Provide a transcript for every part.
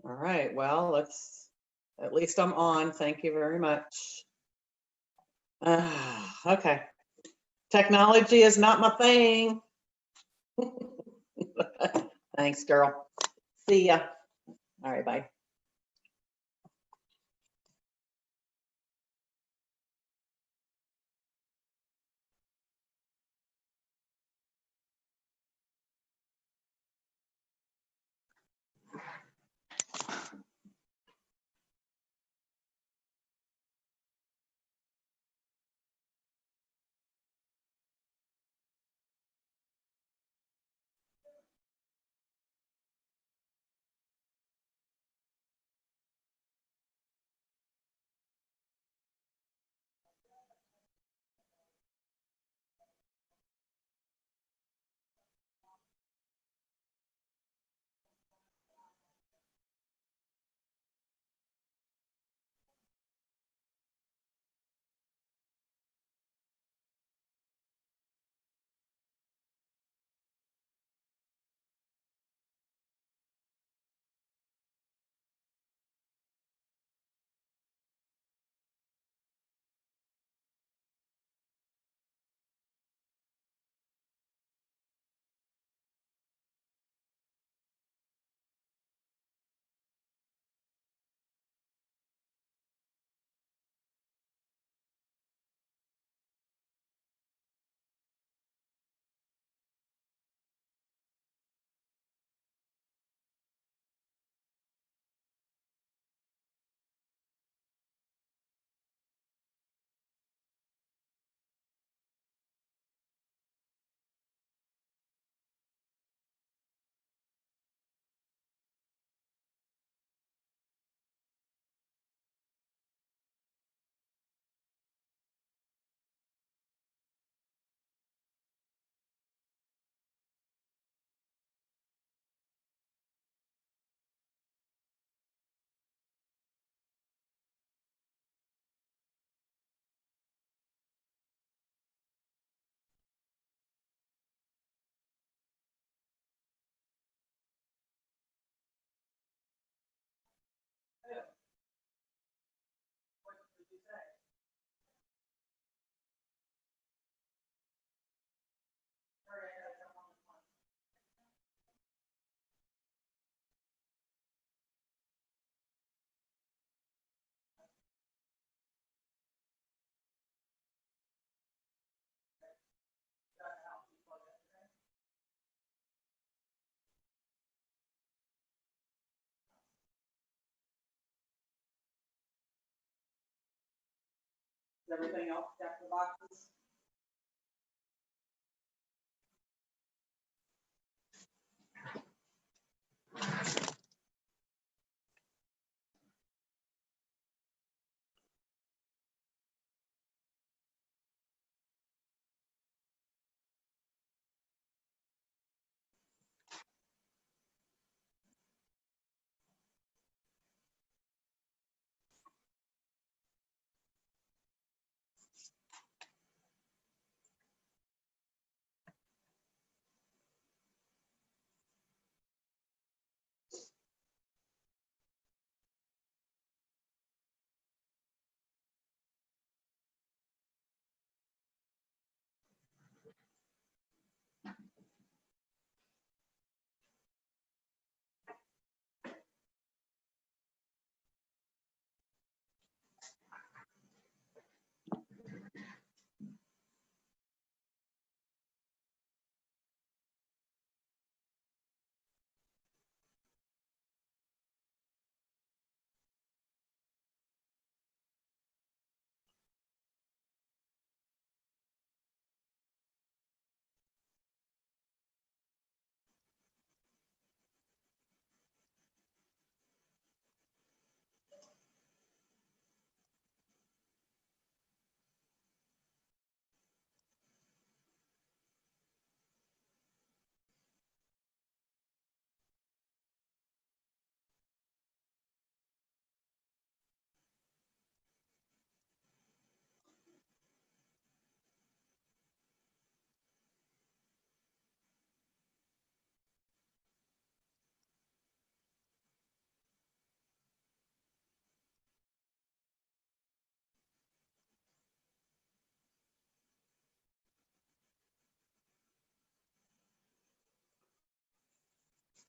All right, well, at least I'm on. Thank you very much. Okay. Technology is not my thing. Thanks, girl. See ya. All right, bye. Everything else check the boxes?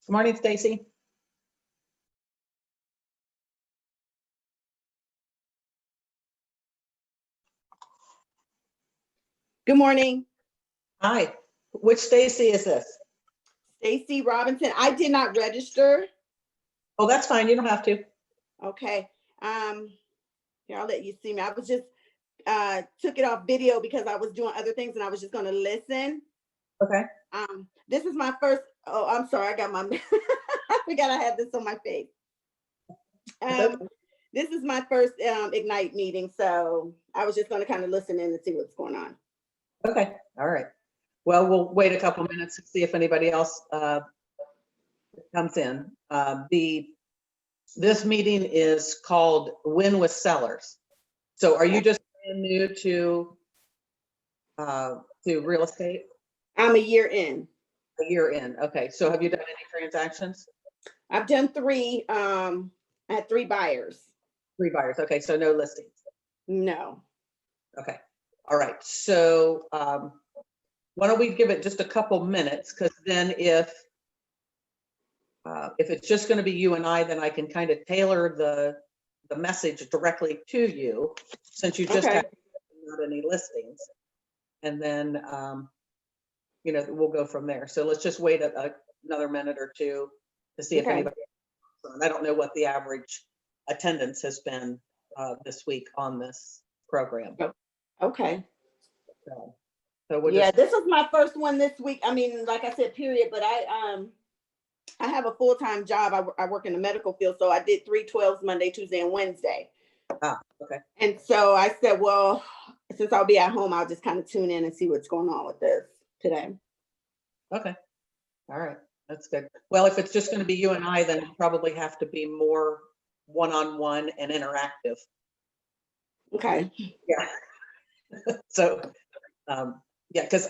Good morning, Stacy. Good morning. Hi. Which Stacy is this? Stacy Robinson. I did not register. Oh, that's fine. You don't have to. Okay. Here, I'll let you see me. I was just took it off video because I was doing other things and I was just going to listen. Okay. This is my first. Oh, I'm sorry. I got my. I forgot I had this on my face. Okay. This is my first Ignite meeting, so I was just going to kind of listen in and see what's going on. Okay. All right. Well, we'll wait a couple minutes to see if anybody else comes in. This meeting is called Win with Sellers. So are you just brand new to real estate? I'm a year in. A year in. Okay. So have you done any transactions? I've done 3. I had 3 buyers. 3 buyers. Okay. So no listings. No. Okay. All right. So why don't we give it just a couple minutes, because then if it's just going to be you and I, then I can kind of tailor the message directly to you, since you just have not any listings, and then we'll go from there. So let's just wait another minute or two to see if anybody. I don't know what the average attendance has been this week on this program. Okay. So we'll this was my first one this week. I mean, like I said, period. But I have a full-time job. I work in the medical field, so I did 3 12s Monday, Tuesday, and Wednesday. Okay. And so I said, well, since I'll be at home, I'll just kind of tune in and see what's going on with this today. Okay. All right. That's good. Well, if it's just going to be you and I, then it probably have to be more one-on-one and interactive. Okay. Yeah. So, because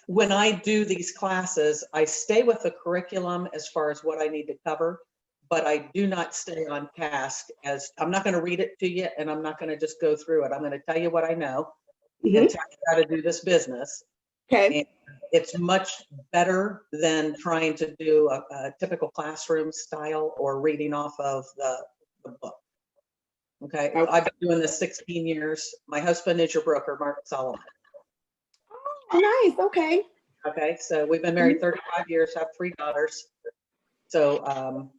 when I do these classes, I stay with the curriculum as far as what I need to cover, but I do not stay on task. As I'm not going to read it to you, and I'm not going to just go through it. I'm going to tell you what I know and tell you how to do this business. Okay. And it's much better than trying to do a typical classroom style or reading off of the book. Okay. I've been doing this 16 years. My husband is your broker, Mark Solomon. Oh, nice. Okay. Okay. So we've been married 35 years, have 3 daughters. So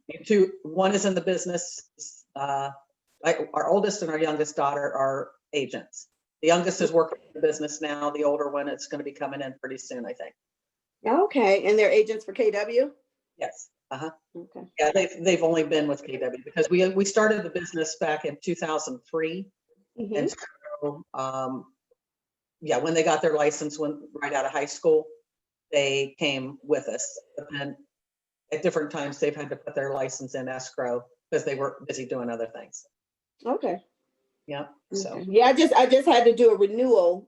one is in the business. Our oldest and our youngest daughter are agents. The youngest is working in the business now. The older one is going to be coming in pretty soon, I think. Okay. And they're agents for KW? Yes. Okay. Yeah, they've only been with KW because we started the business back in 2003. And so, when they got their license right out of high school, they came with us. But then at different times, they've had to put their license in escrow because they were busy doing other things. Okay. Yeah. So yeah, I just had to do a renewal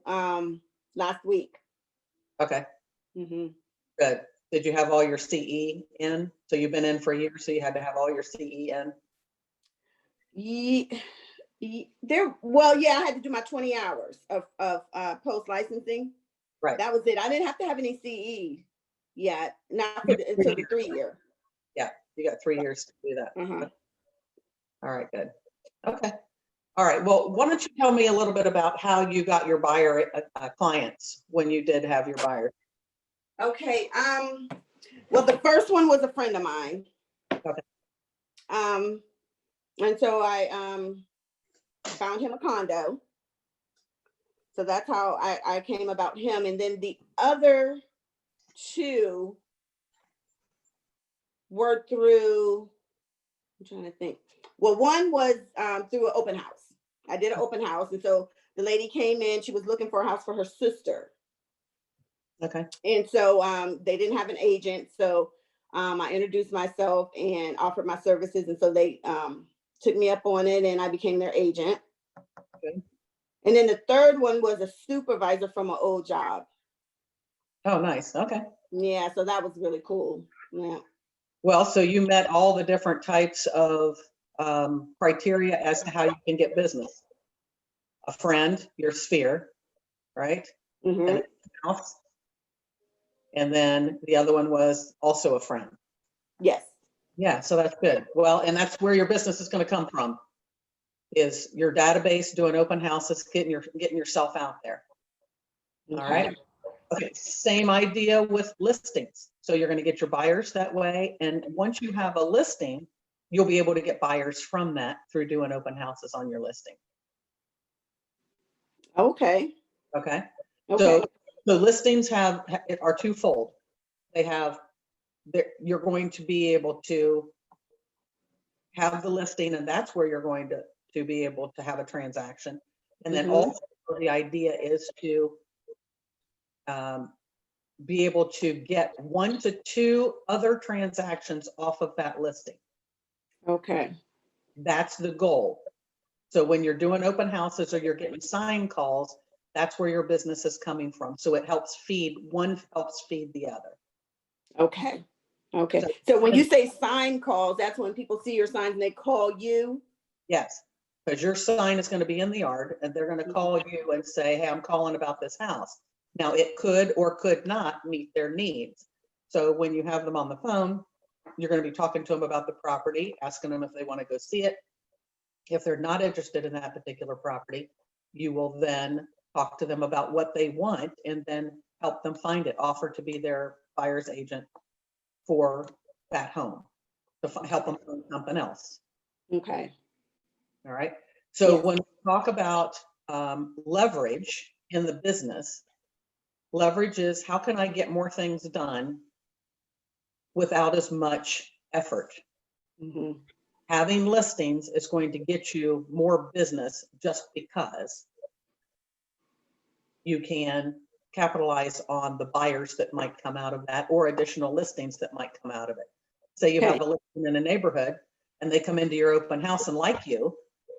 last week. Okay. Good. Did you have all your CE in? So you've been in for a year, so you had to have all your CE in? I had to do my 20 hours of post licensing. Right. That was it. I didn't have to have any CE yet, not until the 3-year. Yeah, you got 3 years to do that. Okay. All right, good. Okay. All right. Well, why don't you tell me a little bit about how you got your buyer clients when you did have your buyers? Okay. Well, the first one was a friend of mine. Okay. And so I found him a condo. So that's how I came about him. And then the other 2 were through, I'm trying to think. Well, one was through an open house. I did an open house. And so the lady came in, she was looking for a house for her sister. Okay. And so they didn't have an agent. So I introduced myself and offered my services. And so they took me up on it and I became their agent. Okay. And then the third one was a supervisor from an old job. Oh, nice. Okay. Yeah, so that was really cool. Yeah. Well, so you met all the different types of criteria as to how you can get business. A friend, your sphere, right? And house. And then the other one was also a friend. Yes. Yeah, so that's good. Well, and that's where your business is going to come from, is your database, doing open houses, getting yourself out there. All right. Okay. Okay, same idea with listings. So you're going to get your buyers that way. And once you have a listing, you'll be able to get buyers from that through doing open houses on your listing. Okay. Okay. Okay. So listings are twofold. You're going to be able to have the listing, and that's where you're going to be able to have a transaction. And then also the idea is to be able to get 1 to 2 other transactions off of that listing. Okay. That's the goal. So when you're doing open houses or you're getting sign calls, that's where your business is coming from. So it helps feed, one helps feed the other. Okay. Okay. So when you say sign calls, that's when people see your signs and they call you? Yes, because your sign is going to be in the yard and they're going to call you and say, hey, I'm calling about this house. Now it could or could not meet their needs. So when you have them on the phone, you're going to be talking to them about the property, asking them if they want to go see it. If they're not interested in that particular property, you will then talk to them about what they want and then help them find it, offer to be their buyer's agent for that home, to help them find something else. Okay. All right. So Yes. when we talk about leverage in the business, leverage is how can I get more things done without as much effort? Mm-hmm. Having listings is going to get you more business just because you can capitalize on the buyers that might come out of that or additional listings that might come out of it. Say you have a listing in a neighborhood and they come into your open house and like you,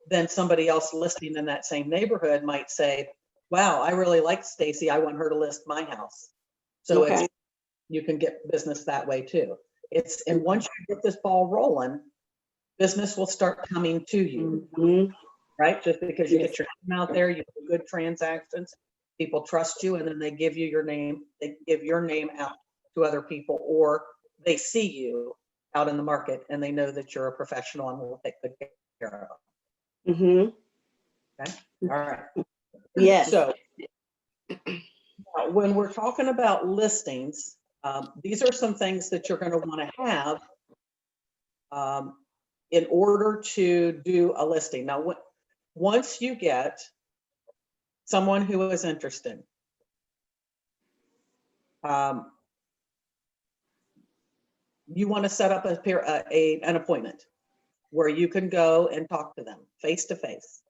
then somebody else listing in that same neighborhood might say, wow, I really like Stacy. I want her to list my house. So you can get business that way too. And once you get this ball rolling, business will start coming to you, right? Just because you get your name out there, you do good transactions, people trust you, and then they give you your name, they give your name out to other people, or they see you out in the market and they know that you're a professional and will take good care of them. Okay. All right. Yes. So when we're talking about listings, these are some things that you're going to want to have in order to do a listing. Now, once you get someone who is interested, you want to set up an appointment where you can go and talk to them face to face.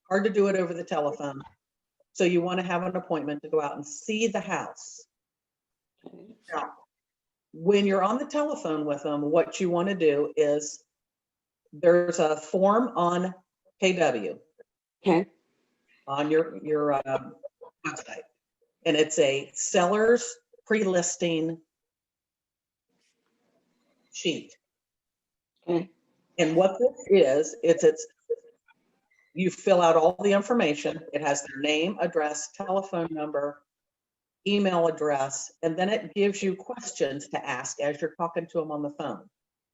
Hard to do it over the telephone. So you want to have an appointment to go out and see the house. Now, when you're on the telephone with them, what you want to do is there's a form on KW on your website, and it's a seller's pre-listing sheet. And what this is, it's you fill out all the information. It has their name, address, telephone number, email address, and then it gives you questions to ask as you're talking to them on the phone.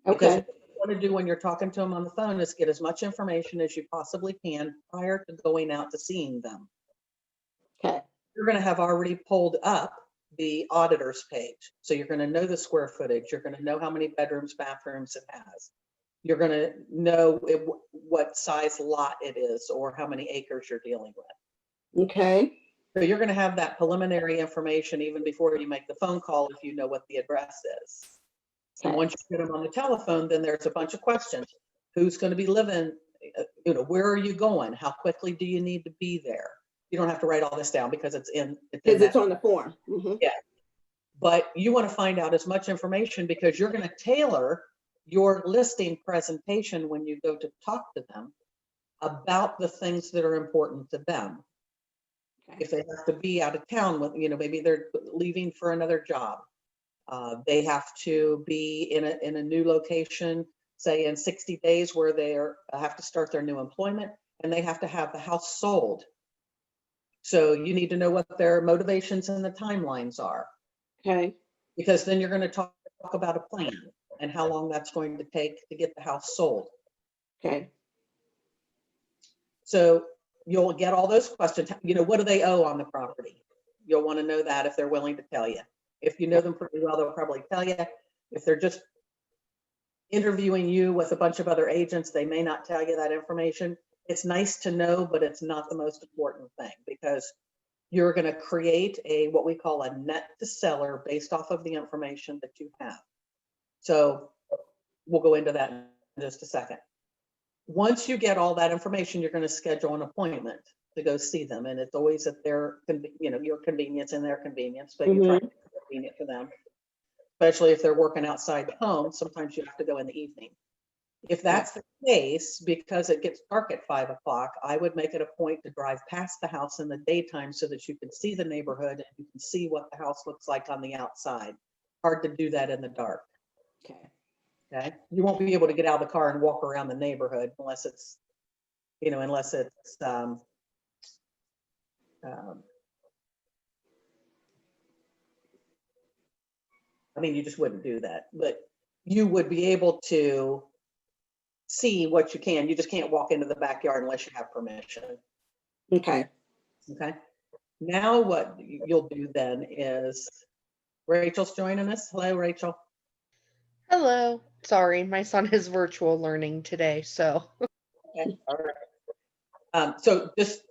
Because what you want to do when you're talking to them on the phone is get as much information as you possibly can prior to going out to seeing them. You're going to have already pulled up the auditor's page. So you're going to know the square footage. You're going to know how many bedrooms, bathrooms it has. You're going to know what size lot it is or how many acres you're dealing with. So you're going to have that preliminary information even before you make the phone call if you know what the address is. And once you get them on the telephone, then there's a bunch of questions. Who's going to be living? Where are you going? How quickly do you need to be there? You don't have to write all this down because it's on the form. Yeah. But you want to find out as much information because you're going to tailor your listing presentation when you go to talk to them about the things that are important to them. If they have to be out of town with, maybe they're leaving for another job. They have to be in a new location, say in 60 days where they have to start their new employment and they have to have the house sold. So you need to know what their motivations and the timelines are. Because then you're going to talk about a plan. and how long that's going to take to get the house sold. Okay. So you'll get all those questions. You know, what do they owe on the property? You'll want to know that if they're willing to tell you. If you know them pretty well, they'll probably tell you. If they're just interviewing you with a bunch of other agents, they may not tell you that information. It's nice to know, but it's not the most important thing, because you're going to create a what we call a net to seller based off of the information that you have. So we'll go into that in just a second. Once you get all that information, you're going to schedule an appointment to go see them, and it's always at their, you know, your convenience and their convenience, but you try to make it convenient for them, especially if they're working outside the home. Sometimes you have to go in the evening. If that's the case, because it gets dark at 5 o'clock, I would make it a point to drive past the house in the daytime so that you can see the neighborhood and you can see what the house looks like on the outside. Hard to do that in the dark. Okay. Okay. You won't be able to get out of the car and walk around the neighborhood unless it's, you know, I mean, you just wouldn't do that, but you would be able to see what you can. You just can't walk into the backyard unless you have permission. Okay. Okay. Now what you'll do then is, Rachel's joining us. Hello, Rachel. Hello. Sorry, my son is virtual learning today, so. Okay. All right. So just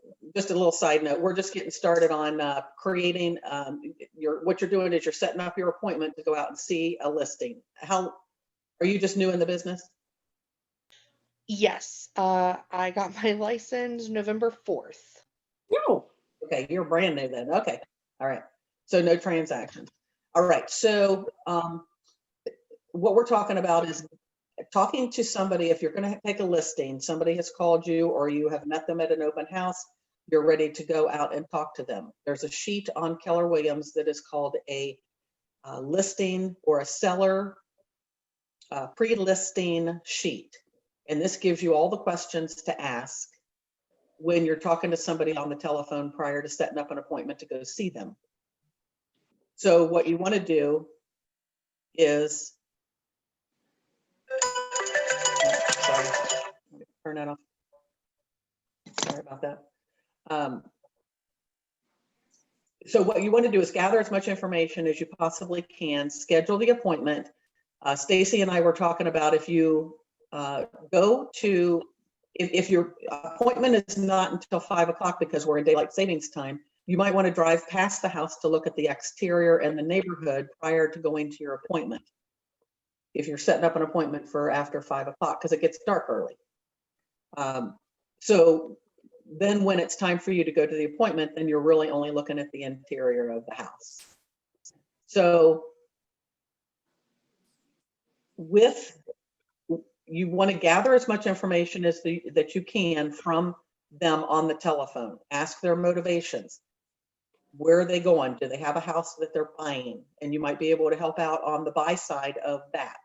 a little side note, we're just getting started on creating what you're doing is you're setting up your appointment to go out and see a listing. How are you just new in the business? Yes, I got my license November 4th. No. Okay, you're brand new then. Okay. All right. So no transactions. All right. So what we're talking about is talking to somebody. If you're going to take a listing, somebody has called you or you have met them at an open house, you're ready to go out and talk to them. There's a sheet on Keller Williams that is called a listing or a seller pre-listing sheet. And this gives you all the questions to ask when you're talking to somebody on the telephone prior to setting up an appointment to go see them. So what you want to do is, sorry, turn that off. Sorry about that. So what you want to do is gather as much information as you possibly can, schedule the appointment. Stacy and I were talking about if you go to, if your appointment is not until 5 o'clock because we're in daylight savings time, you might want to drive past the house to look at the exterior and the neighborhood prior to going to your appointment. If you're setting up an appointment for after 5 o'clock, because it gets dark early. So then when it's time for you to go to the appointment, then you're really only looking at the interior of the house. So you want to gather as much information as that you can from them on the telephone. Ask their motivations. Where are they going? Do they have a house that they're buying? And you might be able to help out on the buy side of that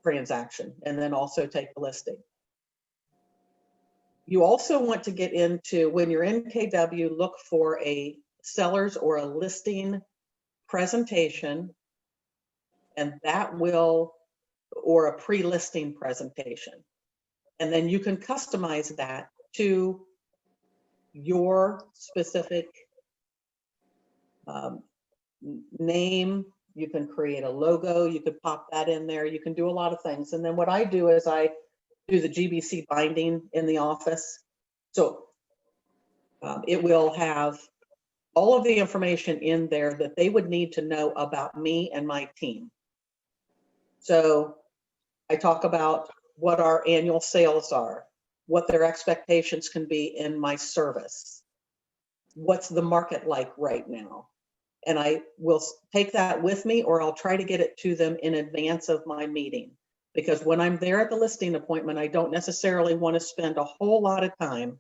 transaction, and then also take the listing. You also want to get into, when you're in KW, look for a seller's or a listing presentation, and that will, or a pre-listing presentation. And then you can customize that to your specific name. You can create a logo, you could pop that in there, you can do a lot of things. And then what I do is I do the GBC binding in the office. So it will have all of the information in there that they would need to know about me and my team. So I talk about what our annual sales are, what their expectations can be in my service, what's the market like right now. And I will take that with me, or I'll try to get it to them in advance of my meeting. Because when I'm there at the listing appointment, I don't necessarily want to spend a whole lot of time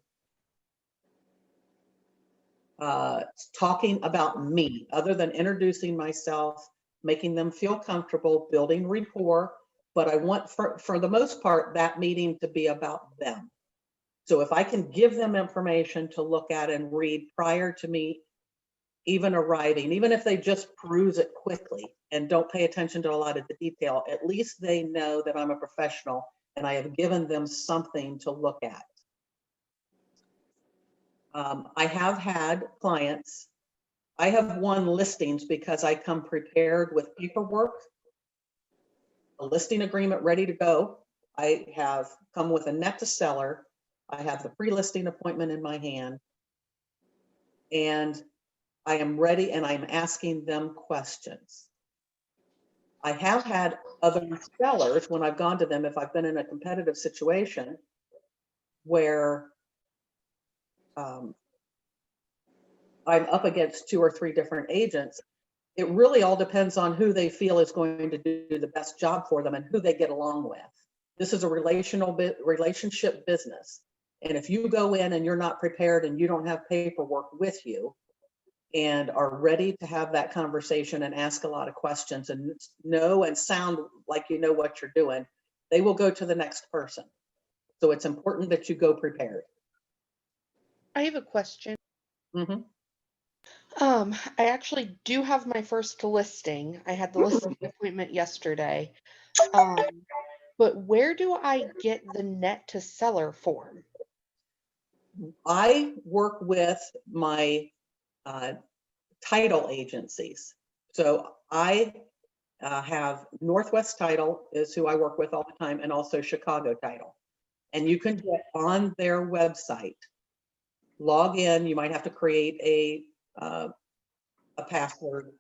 talking about me, other than introducing myself, making them feel comfortable, building rapport. But I want, for the most part, that meeting to be about them. So if I can give them information to look at and read prior to me even arriving, even if they just peruse it quickly and don't pay attention to a lot of the detail, at least they know that I'm a professional and I have given them something to look at. I have had clients, I have won listings because I come prepared with paperwork, a listing agreement ready to go. I have come with a net to seller. I have the pre-listing appointment in my hand, and I am ready and I'm asking them questions. I have had other sellers, when I've gone to them, if I've been in a competitive situation where I'm up against 2 or 3 different agents, it really all depends on who they feel is going to do the best job for them and who they get along with. This is a relationship business. And if you go in and you're not prepared and you don't have paperwork with you and are ready to have that conversation and ask a lot of questions and know and sound like you know what you're doing, they will go to the next person. So it's important that you go prepared. I have a question. Mm-hmm. I actually do have my first listing. I had the listing appointment yesterday. But where do I get the net to seller form? I work with my title agencies. So I have Northwest Title is who I work with all the time, and also Chicago Title. And you can get on their website, log in. You might have to create a password,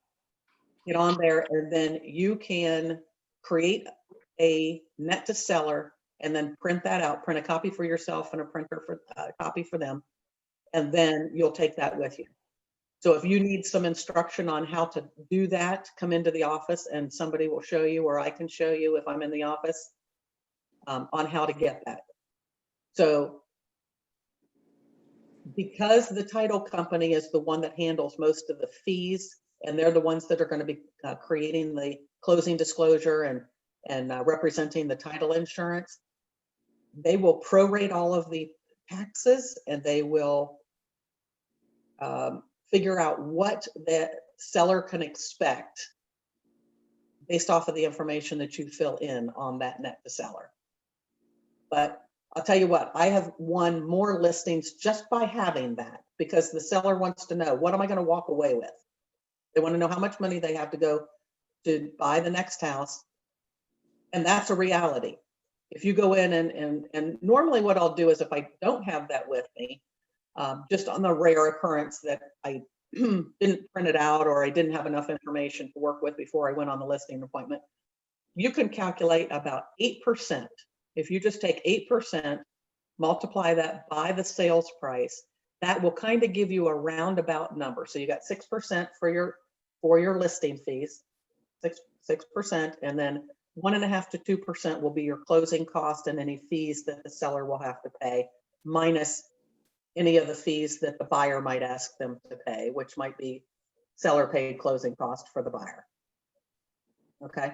get on there, and then you can create a net to seller and then print that out, print a copy for yourself and a printer for copy for them. And then you'll take that with you. So if you need some instruction on how to do that, come into the office and somebody will show you, or I can show you if I'm in the office, on how to get that. So because the title company is the one that handles most of the fees, and they're the ones that are going to be creating the closing disclosure and representing the title insurance, they will prorate all of the taxes, and they will figure out what the seller can expect based off of the information that you fill in on that net to seller. But I'll tell you what, I have won more listings just by having that, because the seller wants to know, what am I going to walk away with? They want to know how much money they have to go to buy the next house. And that's a reality. If you go in and normally what I'll do is, if I don't have that with me, just on the rare occurrence that I didn't print it out or I didn't have enough information to work with before I went on the listing appointment, you can calculate about 8%. If you just take 8%, multiply that by the sales price, that will kind of give you a roundabout number. So you got 6% for your listing fees, 6%, and then 1.5 to 2% will be your closing cost and any fees that the seller will have to pay, minus any of the fees that the buyer might ask them to pay, which might be seller paid closing cost for the buyer. Okay.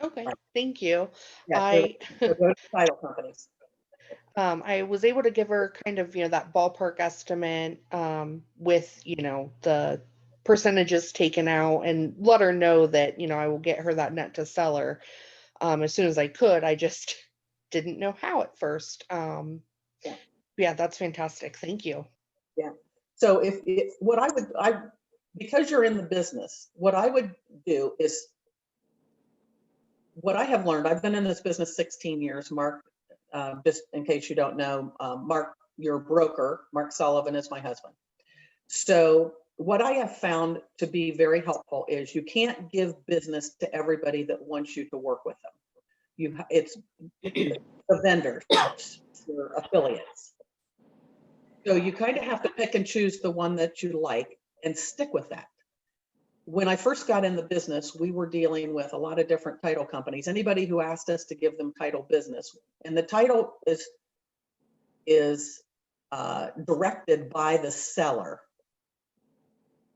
Okay, thank you. Yeah, so go to title companies. I was able to give her kind of, that ballpark estimate with, the percentages taken out, and let her know that, I will get her that net to seller as soon as I could. I just didn't know how at first. Yeah, that's fantastic. Thank you. Yeah. So if what because you're in the business, what I would do is, what I have learned, I've been in this business 16 years, Mark, just in case you don't know, Mark, your broker, Mark Sullivan, is my husband. So what I have found to be very helpful is you can't give business to everybody that wants you to work with them. It's the vendors, your affiliates. So you kind of have to pick and choose the one that you like and stick with that. When I first got in the business, we were dealing with a lot of different title companies, anybody who asked us to give them title business. And the title is directed by the seller.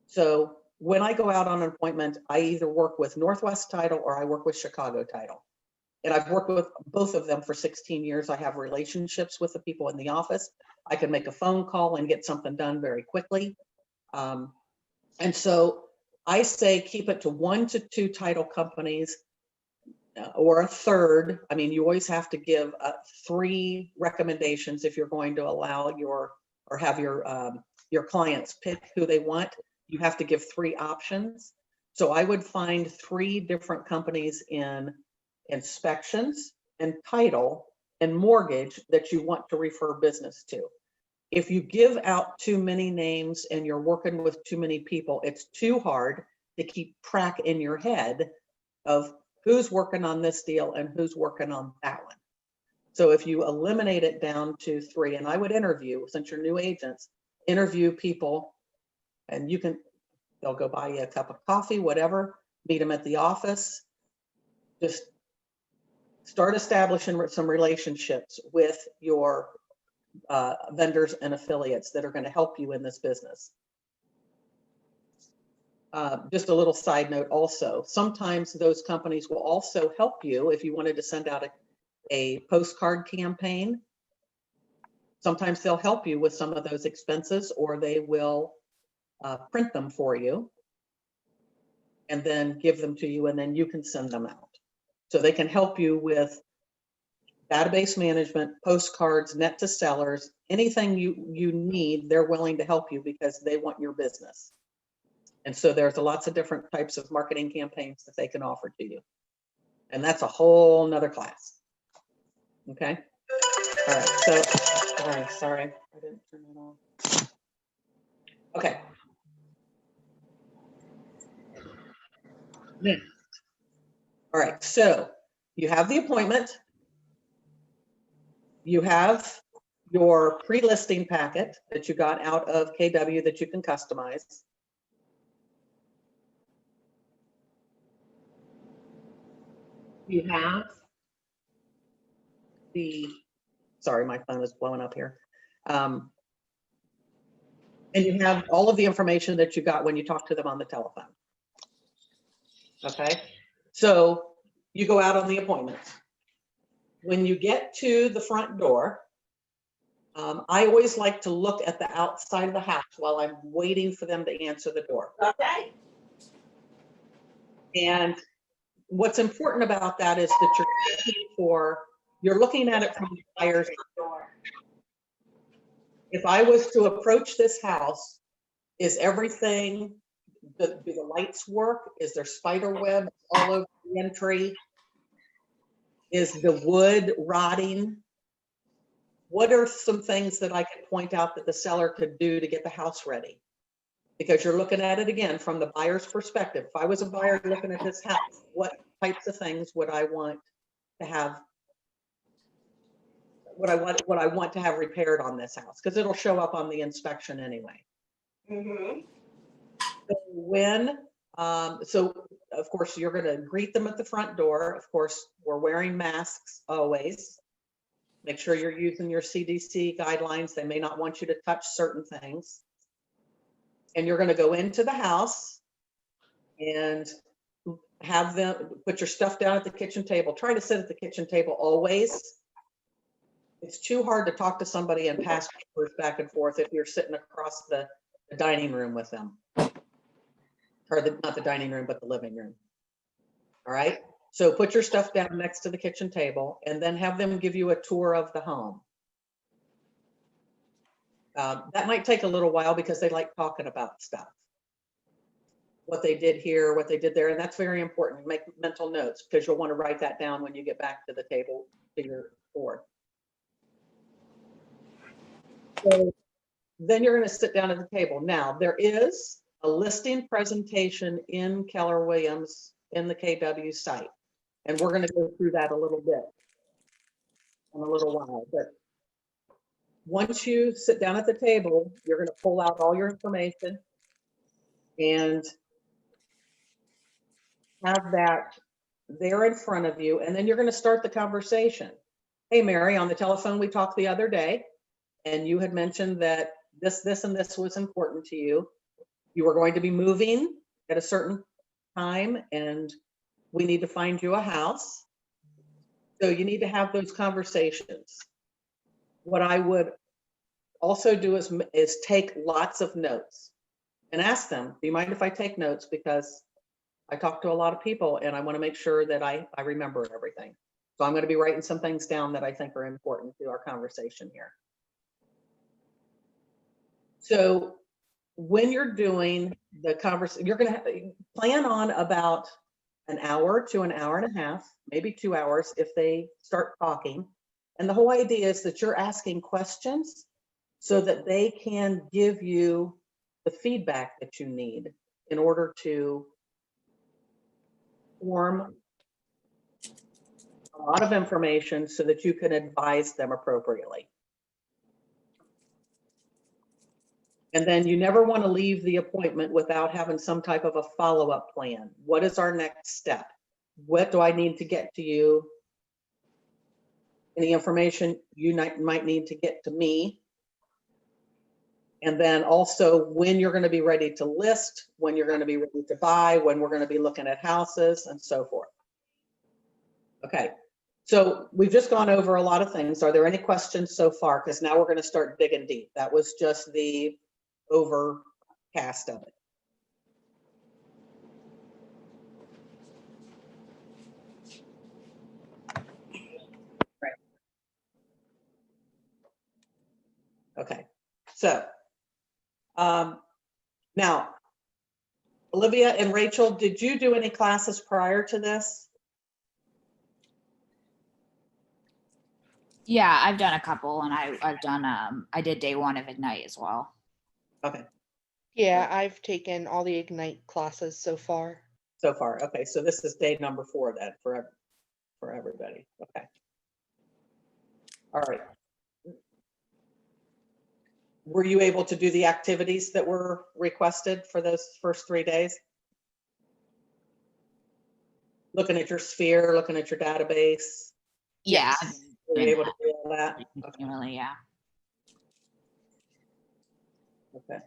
So when I go out on an appointment, I either work with Northwest Title or I work with Chicago Title. And I've worked with both of them for 16 years. I have relationships with the people in the office. I can make a phone call and get something done very quickly. And so I say keep it to 1 to 2 title companies or a third. I mean, you always have to give 3 recommendations if you're going to allow your or have your clients pick who they want. You have to give 3 options. So I would find 3 different companies in inspections and title and mortgage that you want to refer business to. If you give out too many names and you're working with too many people, it's too hard to keep track in your head of who's working on this deal and who's working on that one. So if you eliminate it down to 3, and I would interview, since you're new agents, interview people, and they'll go buy you a cup of coffee, whatever, meet them at the office. Just start establishing some relationships with your vendors and affiliates that are going to help you in this business. Just a little side note also, sometimes those companies will also help you if you wanted to send out a postcard campaign. Sometimes they'll help you with some of those expenses, or they will print them for you and then give them to you, and then you can send them out. So they can help you with database management, postcards, net to sellers, anything you need, they're willing to help you because they want your business. And so there's lots of different types of marketing campaigns that they can offer to you. And that's a whole nother class. Okay. All right. So, sorry, I didn't turn it on. Okay. Next. All right. So you have the appointment. You have your pre-listing packet that you got out of KW that you can customize. You have sorry, my phone is blowing up here. And you have all of the information that you got when you talked to them on the telephone. Okay, so you go out on the appointment. When you get to the front door, I always like to look at the outside of the house while I'm waiting for them to answer the door. Okay. And what's important about that is that you're looking at it from the buyer's door. If I was to approach this house, is everything, do the lights work? Is there spider webs all over the entry? Is the wood rotting? What are some things that I could point out that the seller could do to get the house ready? Because you're looking at it again from the buyer's perspective. If I was a buyer looking at this house, what types of things would I want to have? What I want to have repaired on this house, because it'll show up on the inspection anyway. Mm-hmm. So of course you're going to greet them at the front door. Of course, we're wearing masks always. Make sure you're using your CDC guidelines. They may not want you to touch certain things. And you're going to go into the house and have them put your stuff down at the kitchen table. Try to sit at the kitchen table always. It's too hard to talk to somebody and pass papers back and forth if you're sitting across the dining room with them. Or not the dining room, but the living room. All right. So put your stuff down next to the kitchen table and then have them give you a tour of the home. That might take a little while because they like talking about stuff. What they did here, what they did there. And that's very important. Make mental notes because you'll want to write that down when you get back to the table to your board. So then you're going to sit down at the table. Now, there is a listing presentation in Keller Williams in the KW site. And we're going to go through that a little bit in a little while. But once you sit down at the table, you're going to pull out all your information and have that there in front of you. And then you're going to start the conversation. Hey, Mary, on the telephone, we talked the other day, and you had mentioned that this, and this was important to you. You were going to be moving at a certain time, and we need to find you a house. So you need to have those conversations. What I would also do is take lots of notes. and ask them, do you mind if I take notes? Because I talk to a lot of people and I want to make sure that I remember everything. So I'm going to be writing some things down that I think are important to our conversation here. So when you're doing the conversation, you're going to plan on about an hour to an hour and a half, maybe 2 hours if they start talking. And the whole idea is that you're asking questions so that they can give you the feedback that you need in order to form a lot of information so that you can advise them appropriately. And then you never want to leave the appointment without having some type of a follow-up plan. What is our next step? What do I need to get to you? Any information you might need to get to me. And then also when you're going to be ready to list, when you're going to be ready to buy, when we're going to be looking at houses and so forth. Okay, so we've just gone over a lot of things. Are there any questions so far? Because now we're going to start digging deep. That was just the overcast of it. Right. Okay, so now, Olivia and Rachel, did you do any classes prior to this? Yeah, I've done a couple, and I've done I did day 1 of Ignite as well. Okay, Yeah, I've taken all the Ignite classes so far. so far. Okay, so this is day number 4 then for everybody. Okay. All right. Were you able to do the activities that were requested for those first 3 days? Looking at your sphere, looking at your database. Yeah, Were you able to do all that? Okay. continually, yeah. Okay.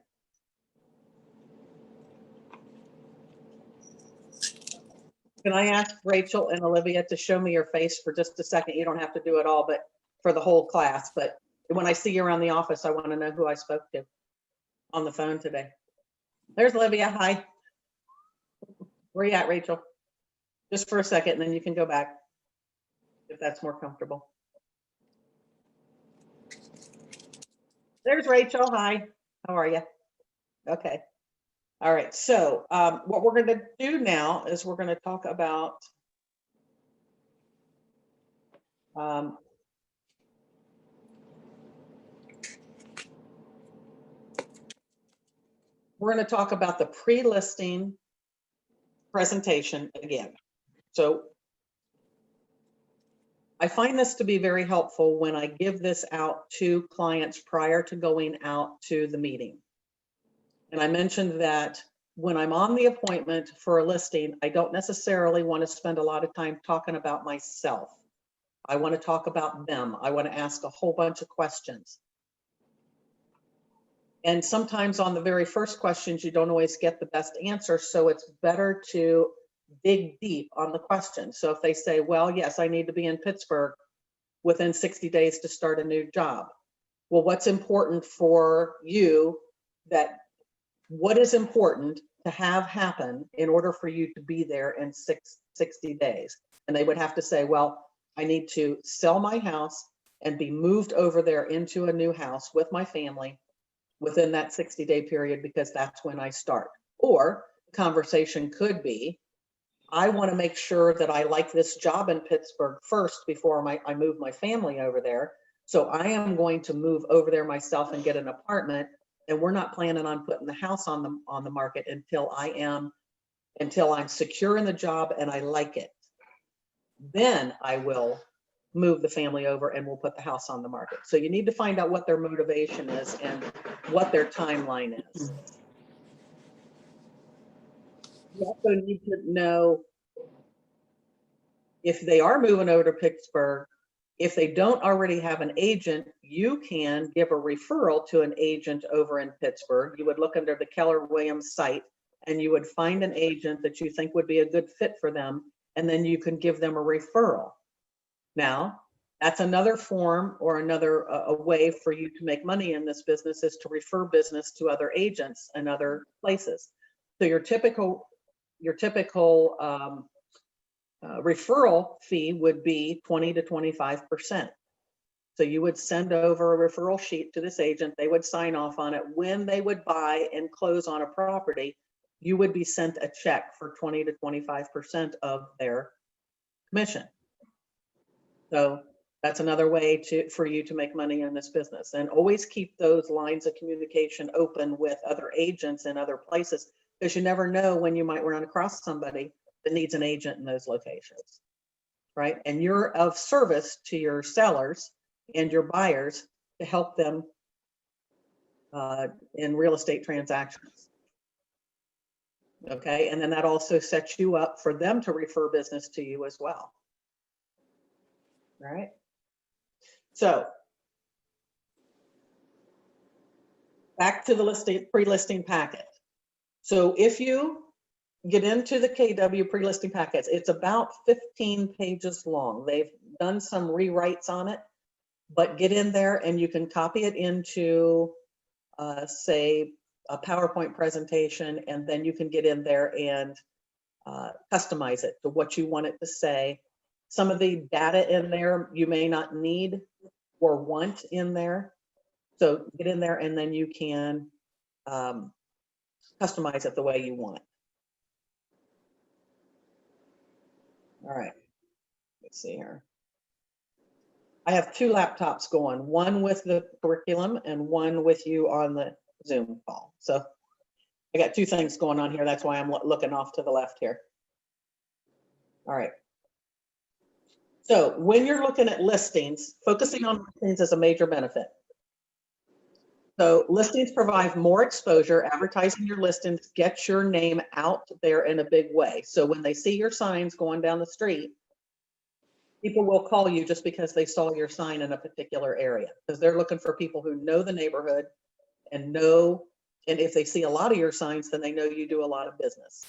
Can I ask Rachel and Olivia to show me your face for just a second? You don't have to do it all, but for the whole class. But when I see you around the office, I want to know who I spoke to on the phone today. There's Olivia. Hi. Where you at, Rachel? Just for a second, and then you can go back if that's more comfortable. There's Rachel. Hi. How are you? Okay. All right. So what we're going to do now is we're going to talk about we're going to talk about the pre-listing presentation again. So I find this to be very helpful when I give this out to clients prior to going out to the meeting. And I mentioned that when I'm on the appointment for a listing, I don't necessarily want to spend a lot of time talking about myself. I want to talk about them. I want to ask a whole bunch of questions. And sometimes on the very first questions, you don't always get the best answer. So it's better to dig deep on the question. So if they say, well, yes, I need to be in Pittsburgh within 60 days to start a new job. Well, what's important for you what is important to have happen in order for you to be there in 60 days? And they would have to say, well, I need to sell my house and be moved over there into a new house with my family within that 60-day period, because that's when I start. Or the conversation could be, I want to make sure that I like this job in Pittsburgh first before I move my family over there. So I am going to move over there myself and get an apartment. And we're not planning on putting the house on the market until I'm secure in the job and I like it. Then I will move the family over and we'll put the house on the market. So you need to find out what their motivation is and what their timeline is. You also need to know if they are moving over to Pittsburgh. If they don't already have an agent, you can give a referral to an agent over in Pittsburgh. You would look under the Keller Williams site and you would find an agent that you think would be a good fit for them. And then you can give them a referral. Now, That's another form or another a way for you to make money in this business is to refer business to other agents and other places. So your typical referral fee would be 20 to 25%. So you would send over a referral sheet to this agent. They would sign off on it. When they would buy and close on a property, you would be sent a check for 20 to 25% of their commission. So that's another way for you to make money in this business. And always keep those lines of communication open with other agents in other places, because you never know when you might run across somebody that needs an agent in those locations, right? And you're of service to your sellers and your buyers to help them in real estate transactions. Okay, and then that also sets you up for them to refer business to you as well. All right. So back to the pre-listing packet. So if you get into the KW pre-listing packets, it's about 15 pages long. They've done some rewrites on it, but get in there and you can copy it into, say, a PowerPoint presentation, and then you can get in there and customize it to what you want it to say. Some of the data in there you may not need or want in there. So get in there and then you can customize it the way you want. All right, let's see here. I have two laptops going, one with the curriculum and one with you on the Zoom call. So I got two things going on here. That's why I'm looking off to the left here. All right. So when you're looking at listings, focusing on listings is a major benefit. So listings provide more exposure. Advertising your listings gets your name out there in a big way. So when they see your signs going down the street, people will call you just because they saw your sign in a particular area, because they're looking for people who know the neighborhood and if they see a lot of your signs, then they know you do a lot of business.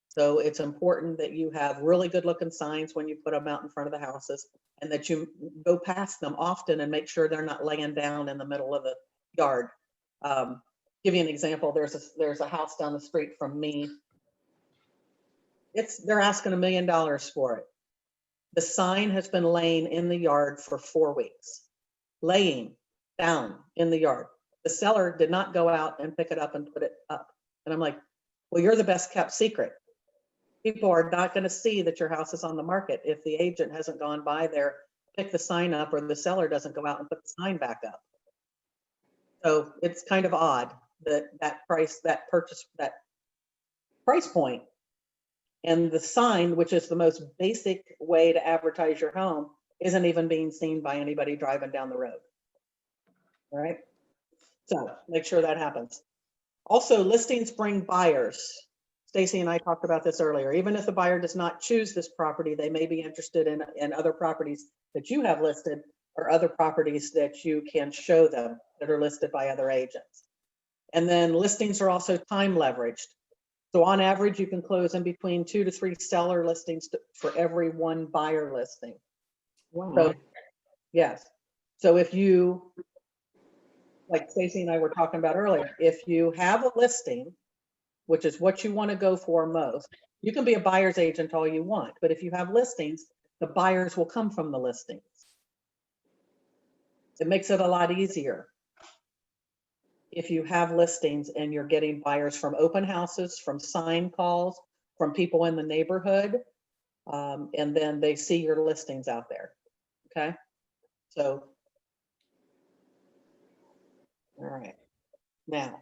So it's important that you have really good looking signs when you put them out in front of the houses, and that you go past them often and make sure they're not laying down in the middle of the yard. Give you an example. There's a house down the street from me. They're asking $1 million for it. The sign has been laying in the yard for 4 weeks, laying down in the yard. The seller did not go out and pick it up and put it up. And I'm like, well, you're the best kept secret. People are not going to see that your house is on the market if the agent hasn't gone by there, pick the sign up, or the seller doesn't go out and put the sign back up. So it's kind of odd that price point and the sign, which is the most basic way to advertise your home, isn't even being seen by anybody driving down the road. All right. So make sure that happens. Also, listings bring buyers. Stacy and I talked about this earlier. Even if the buyer does not choose this property, they may be interested in other properties that you have listed, or other properties that you can show them that are listed by other agents. And then listings are also time leveraged. So on average, you can close in between 2 to 3 seller listings for every 1 buyer listing. Wow. So, yes. So if you, like Stacy and I were talking about earlier, if you have a listing, which is what you want to go for most, you can be a buyer's agent all you want, but if you have listings, the buyers will come from the listings. It makes it a lot easier if you have listings and you're getting buyers from open houses, from sign calls, from people in the neighborhood, and then they see your listings out there. Okay, so all right, now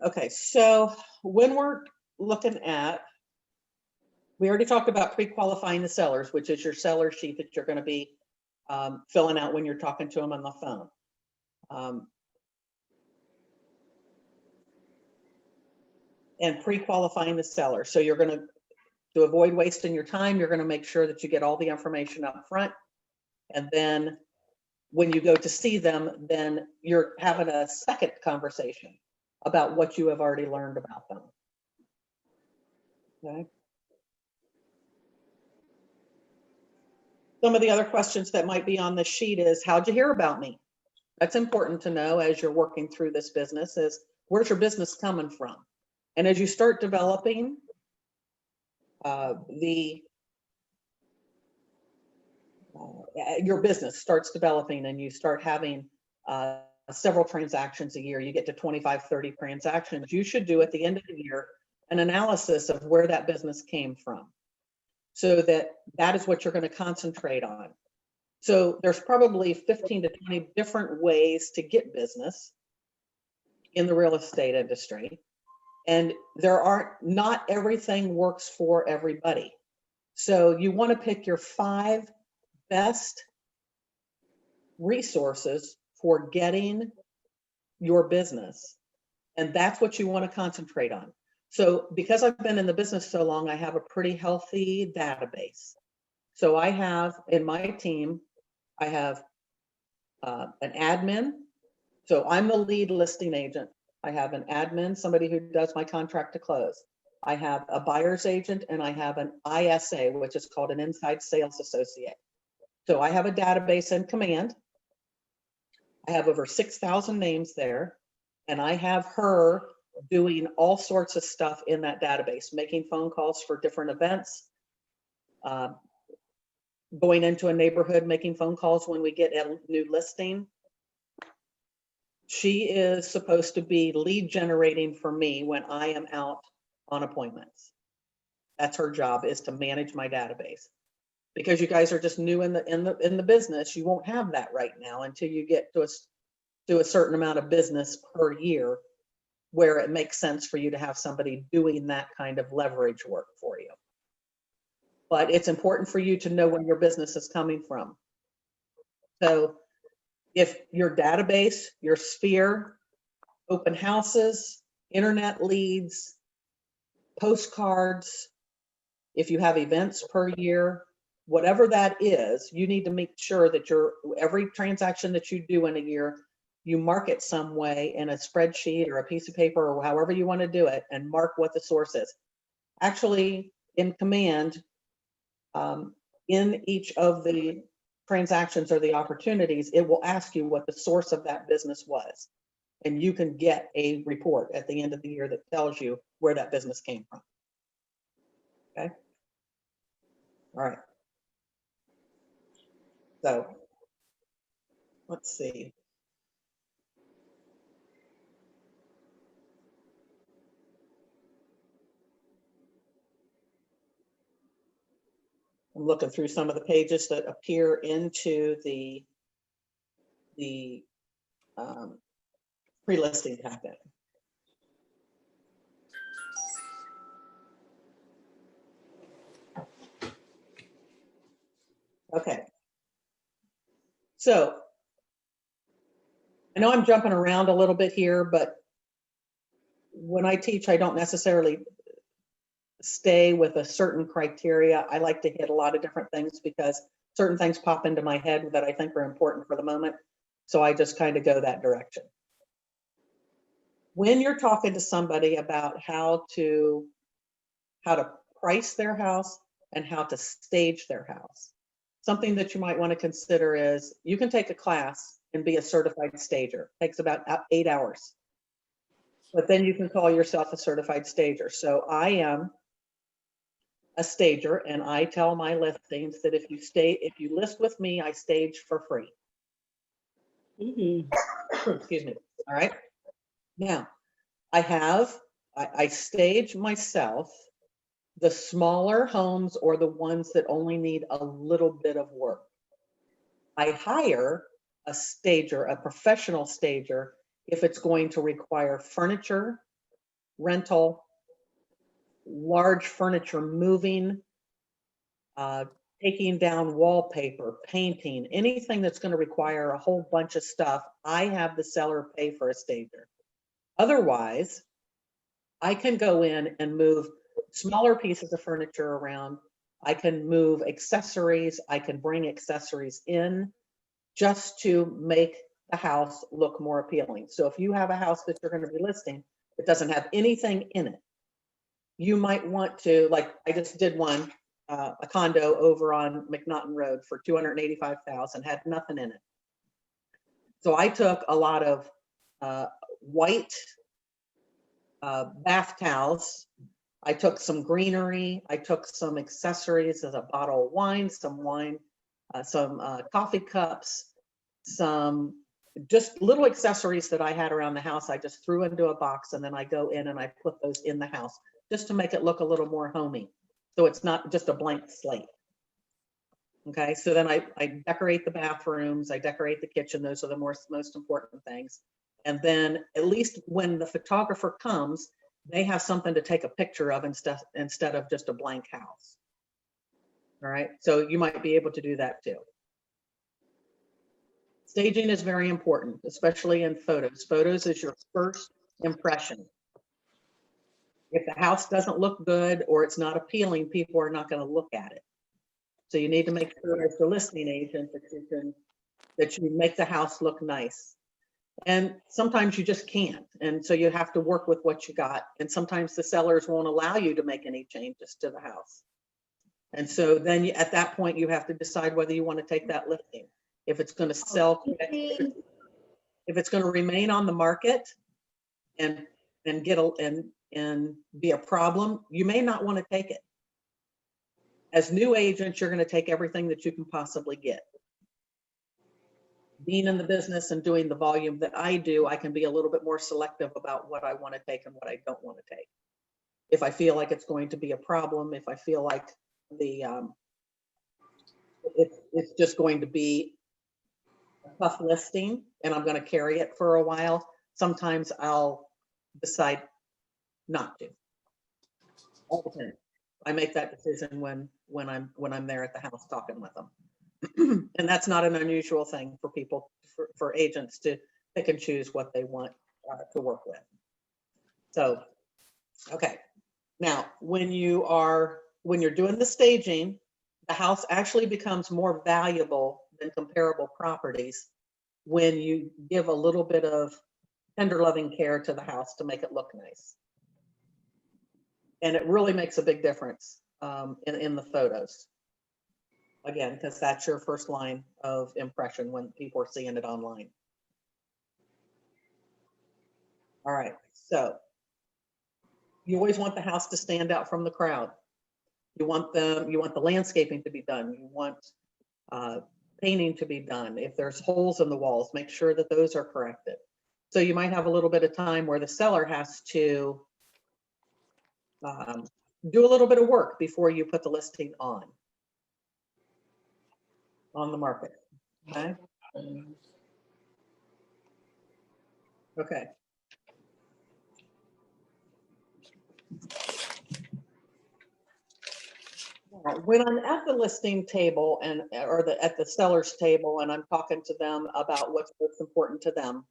okay, so when we're looking at, we already talked about pre-qualifying the sellers, which is your seller sheet that you're going to be filling out when you're talking to them on the phone. And pre-qualifying the seller. So you're going to avoid wasting your time, you're going to make sure that you get all the information up front. And then when you go to see them, then you're having a second conversation about what you have already learned about them. Okay. Some of the other questions that might be on the sheet is, how'd you hear about me? That's important to know as you're working through this business, is where's your business coming from? And as you start developing your business starts developing and you start having several transactions a year, you get to 25, 30 transactions, you should do at the end of the year an analysis of where that business came from, so that is what you're going to concentrate on. So there's probably 15 to 20 different ways to get business in the real estate industry. And not everything works for everybody. So you want to pick your 5 best resources for getting your business. And that's what you want to concentrate on. So because I've been in the business so long, I have a pretty healthy database. So I have in my team, I have an admin. So I'm the lead listing agent. I have an admin, somebody who does my contract to close. I have a buyer's agent, and I have an ISA, which is called an inside sales associate. So I have a database in command. I have over 6,000 names there, and I have her doing all sorts of stuff in that database, making phone calls for different events, going into a neighborhood, making phone calls when we get a new listing. She is supposed to be lead generating for me when I am out on appointments. That's her job, is to manage my database. Because you guys are just new in the business, you won't have that right now until you get to a certain amount of business per year, where it makes sense for you to have somebody doing that kind of leverage work for you. But it's important for you to know where your business is coming from. So if your database, your sphere, open houses, internet leads, postcards, if you have events per year, whatever that is, you need to make sure that every transaction that you do in a year, you mark it some way in a spreadsheet or a piece of paper or however you want to do it, and mark what the source is. Actually, in command, in each of the transactions or the opportunities, it will ask you what the source of that business was. And you can get a report at the end of the year that tells you where that business came from. Okay. All right. So let's see. I'm looking through some of the pages that appear into the pre-listing packet. Okay. So I know I'm jumping around a little bit here, but when I teach, I don't necessarily stay with a certain criteria. I like to hit a lot of different things because certain things pop into my head that I think are important for the moment. So I just kind of go that direction. When you're talking to somebody about how to price their house and how to stage their house, something that you might want to consider is you can take a class and be a certified stager. It takes about 8 hours. But then you can call yourself a certified stager. So I am a stager, and I tell my listings that if you list with me, I stage for free. Excuse me. All right. Now, I stage myself the smaller homes or the ones that only need a little bit of work. I hire a stager, a professional stager, if it's going to require furniture, rental, large furniture moving, taking down wallpaper, painting, anything that's going to require a whole bunch of stuff. I have the seller pay for a stager. Otherwise, I can go in and move smaller pieces of furniture around. I can move accessories. I can bring accessories in just to make the house look more appealing. So if you have a house that you're going to be listing that doesn't have anything in it, you might want to, like I just did one a condo over on McNaughton Road for $285,000, had nothing in it. So I took a lot of white bath towels. I took some greenery. I took some accessories as a bottle of wine, some coffee cups, some just little accessories that I had around the house. I just threw into a box, and then I go in and I put those in the house just to make it look a little more homey. So it's not just a blank slate. Okay, so then I decorate the bathrooms, I decorate the kitchen. Those are the most important things. And then at least when the photographer comes, they have something to take a picture of instead of just a blank house. All right, so you might be able to do that too. Staging is very important, especially in photos. Photos is your first impression. If the house doesn't look good or it's not appealing, people are not going to look at it. So you need to make sure as the listing agent that you make the house look nice. And sometimes you just can't. And so you have to work with what you got. And sometimes the sellers won't allow you to make any changes to the house. And so then at that point, you have to decide whether you want to take that listing. If it's going to sell, if it's going to remain on the market and be a problem, you may not want to take it. As new agents, you're going to take everything that you can possibly get. Being in the business and doing the volume that I do, I can be a little bit more selective about what I want to take and what I don't want to take. If I feel like it's going to be a problem, if I feel like it's just going to be a tough listing and I'm going to carry it for a while, sometimes I'll decide not to. All depends. I make that decision when I'm there at the house talking with them. And that's not an unusual thing for people, for agents to pick and choose what they want to work with. So, okay. Now, when you're doing the staging, the house actually becomes more valuable than comparable properties when you give a little bit of tender loving care to the house to make it look nice. And it really makes a big difference in the photos. Again, because that's your first line of impression when people are seeing it online. All right, so you always want the house to stand out from the crowd. You want the landscaping to be done. You want painting to be done. If there's holes in the walls, make sure that those are corrected. So you might have a little bit of time where the seller has to do a little bit of work before you put the listing on the market. Okay. Okay. When I'm at the listing table or at the seller's table and I'm talking to them about what's most important to them,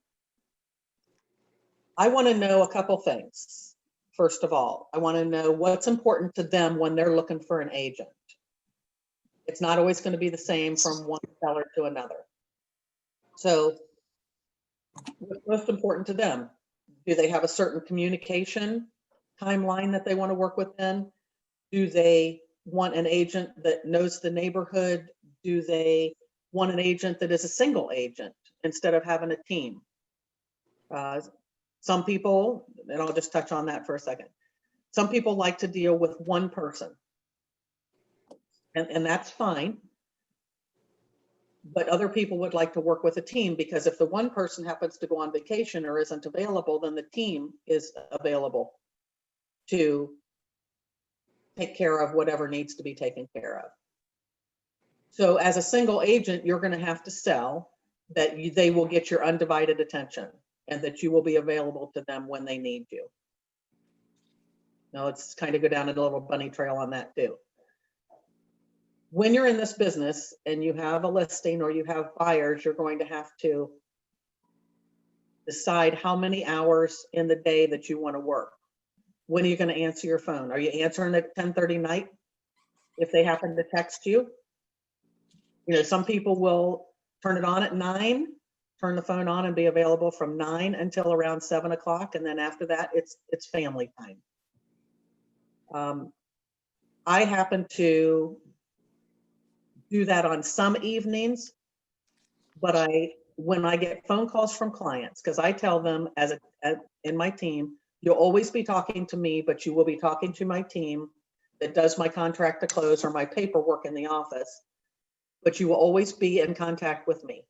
I want to know a couple things. First of all, I want to know what's important to them when they're looking for an agent. It's not always going to be the same from one seller to another. So what's most important to them? Do they have a certain communication timeline that they want to work within? Do they want an agent that knows the neighborhood? Do they want an agent that is a single agent instead of having a team? Some people, and I'll just touch on that for a second. Some people like to deal with one person, and that's fine. But other people would like to work with a team, because if the one person happens to go on vacation or isn't available, then the team is available to take care of whatever needs to be taken care of. So as a single agent, you're going to have to sell that they will get your undivided attention and that you will be available to them when they need you. Now let's kind of go down a little bunny trail on that too. When you're in this business and you have a listing or you have buyers, you're going to have to decide how many hours in the day that you want to work. When are you going to answer your phone? Are you answering at 10:30 night if they happen to text you? You know, some people will turn it on at 9, turn the phone on and be available from 9 until around 7 o'clock. And then after that, it's family time. I happen to do that on some evenings, but when I get phone calls from clients, because I tell them in my team, you'll always be talking to me, but you will be talking to my team that does my contract to close or my paperwork in the office, but you will always be in contact with me,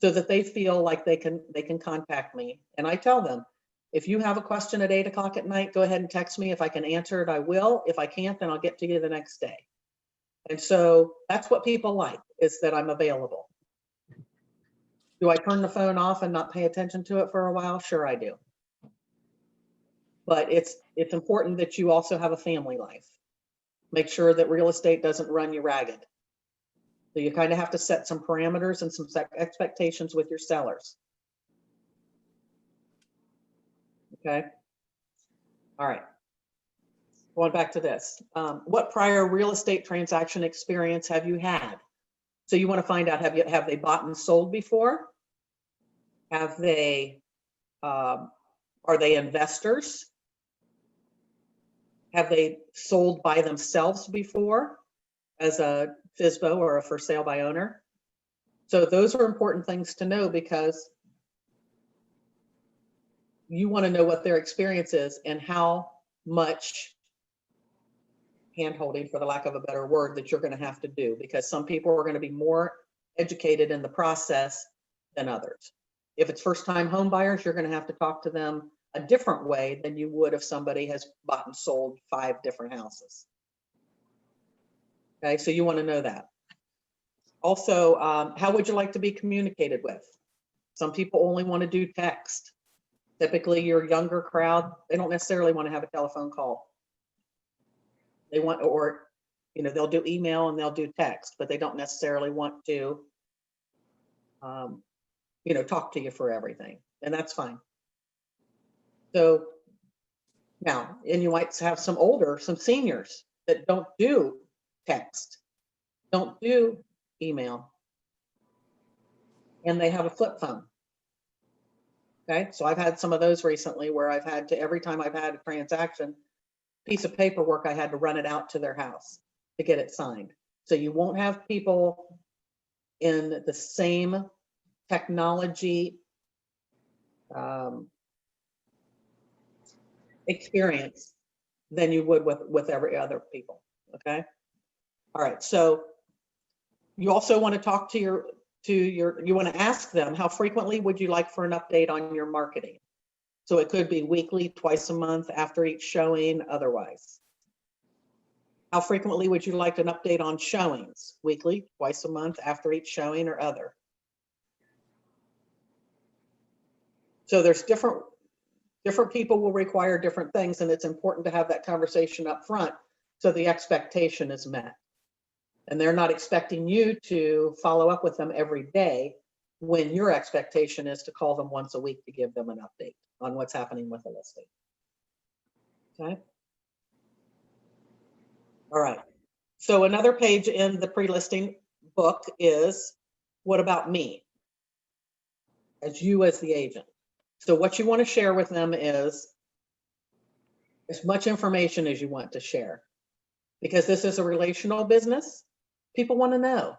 so that they feel like they can contact me. And I tell them, if you have a question at 8 o'clock at night, go ahead and text me. If I can answer it, I will. If I can't, then I'll get to you the next day. And so that's what people like, is that I'm available. Do I turn the phone off and not pay attention to it for a while? Sure, I do. But it's important that you also have a family life. Make sure that real estate doesn't run you ragged. So you kind of have to set some parameters and some expectations with your sellers. Okay. All right. Going back to this. What prior real estate transaction experience have you had? So you want to find out, have they bought and sold before? Have they, are they investors? Have they sold by themselves before as a FSBO or a for sale by owner? So those are important things to know, because you want to know what their experience is and how much hand-holding, for the lack of a better word, that you're going to have to do, because some people are going to be more educated in the process than others. If it's first-time home buyers, you're going to have to talk to them a different way than you would if somebody has bought and sold 5 different houses. Okay, so you want to know that. Also, how would you like to be communicated with? Some people only want to do text. Typically, your younger crowd, they don't necessarily want to have a telephone call. They want, or, they'll do email and they'll do text, but they don't necessarily want to, talk to you for everything, and that's fine. So now, and you might have some seniors that don't do text, don't do email, and they have a flip phone. Okay, so I've had some of those recently where I've had to, every time I've had a transaction, piece of paperwork, I had to run it out to their house to get it signed. So you won't have people in the same technology experience than you would with every other people. Okay. All right. So you also want to talk to you want to ask them, how frequently would you like for an update on your marketing? So it could be weekly, twice a month, after each showing, otherwise. How frequently would you like an update on showings? Weekly, twice a month, after each showing, or other? So there's different people will require different things, and it's important to have that conversation up front so the expectation is met. And they're not expecting you to follow up with them every day, when your expectation is to call them once a week to give them an update on what's happening with the listing. Okay. All right. So another page in the pre-listing book is, what about me? As you as the agent. So what you want to share with them is as much information as you want to share, because this is a relational business. People want to know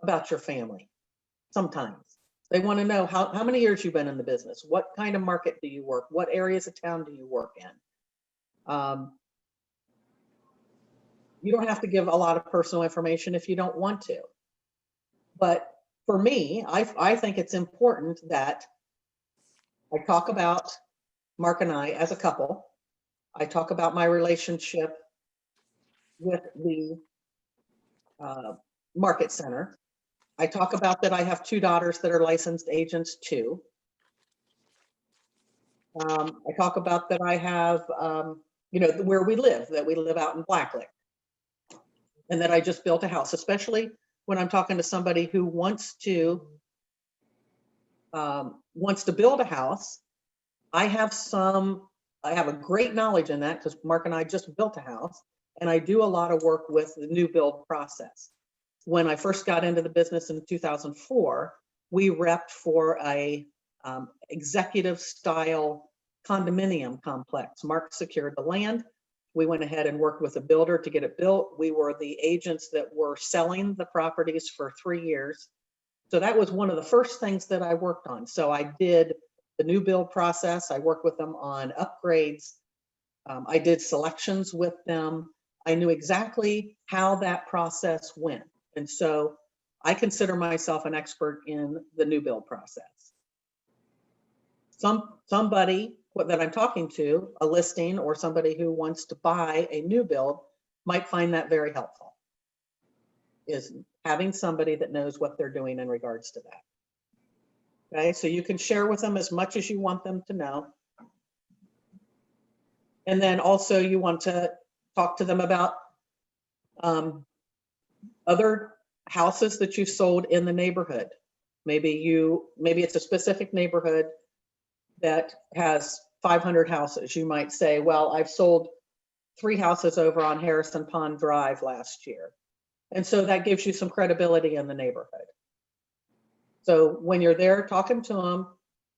about your family. Sometimes they want to know how many years you've been in the business, what kind of market do you work, what areas of town do you work in. You don't have to give a lot of personal information if you don't want to. But for me, I think it's important that I talk about Mark and I as a couple. I talk about my relationship with the market center. I talk about that I have 2 daughters that are licensed agents too. I talk about that I have, where we live, that we live out in Blacklick, and that I just built a house, especially when I'm talking to somebody who wants to build a house. I have a great knowledge in that, because Mark and I just built a house, and I do a lot of work with the new build process. When I first got into the business in 2004, we repped for a executive style condominium complex. Mark secured the land. We went ahead and worked with a builder to get it built. We were the agents that were selling the properties for 3 years. So that was one of the first things that I worked on. So I did the new build process. I worked with them on upgrades. I did selections with them. I knew exactly how that process went. And so I consider myself an expert in the new build process. Somebody that I'm talking to, a listing or somebody who wants to buy a new build, might find that very helpful, is having somebody that knows what they're doing in regards to that. Okay, so you can share with them as much as you want them to know. And then also you want to talk to them about other houses that you've sold in the neighborhood. Maybe it's a specific neighborhood that has 500 houses. You might say, well, I've sold 3 houses over on Harrison Pond Drive last year. And so that gives you some credibility in the neighborhood. So when you're there talking to them,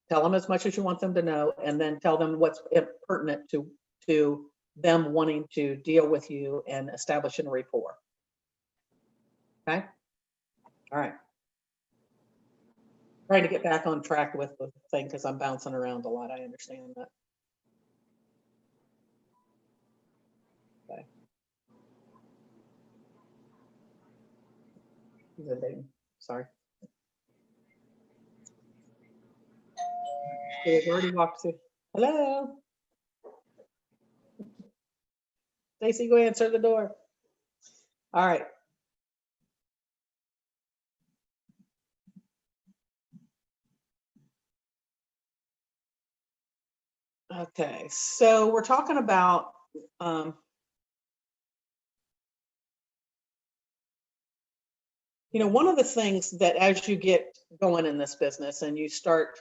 tell them as much as you want them to know, and then tell them what's pertinent to them wanting to deal with you and establishing a rapport. Okay? All right. Trying to get back on track with the thing because I'm bouncing around a lot. I understand that. Okay. Good day. Sorry. We've already walked through. Hello. Stacy, go answer the door. All right. Okay, so we're talking about one of the things that as you get going in this business and you start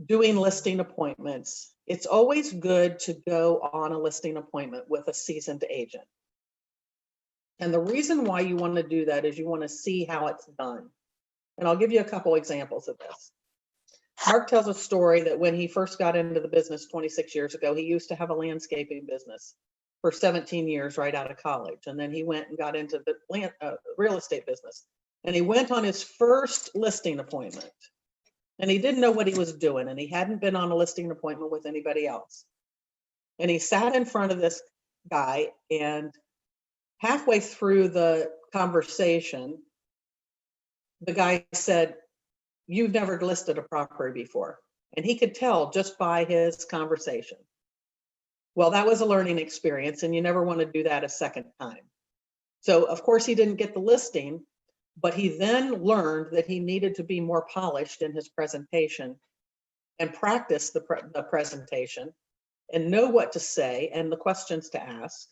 doing listing appointments, it's always good to go on a listing appointment with a seasoned agent. And the reason why you want to do that is you want to see how it's done. And I'll give you a couple examples of this. Mark tells a story that when he first got into the business 26 years ago, he used to have a landscaping business for 17 years right out of college. And then he went and got into the real estate business. And he went on his first listing appointment. And he didn't know what he was doing. And he hadn't been on a listing appointment with anybody else. And he sat in front of this guy, and halfway through the conversation, the guy said, "You've never listed a property before." And he could tell just by his conversation. Well, that was a learning experience, and you never want to do that a second time. So of course he didn't get the listing, but he then learned that he needed to be more polished in his presentation and practice the presentation and know what to say and the questions to ask.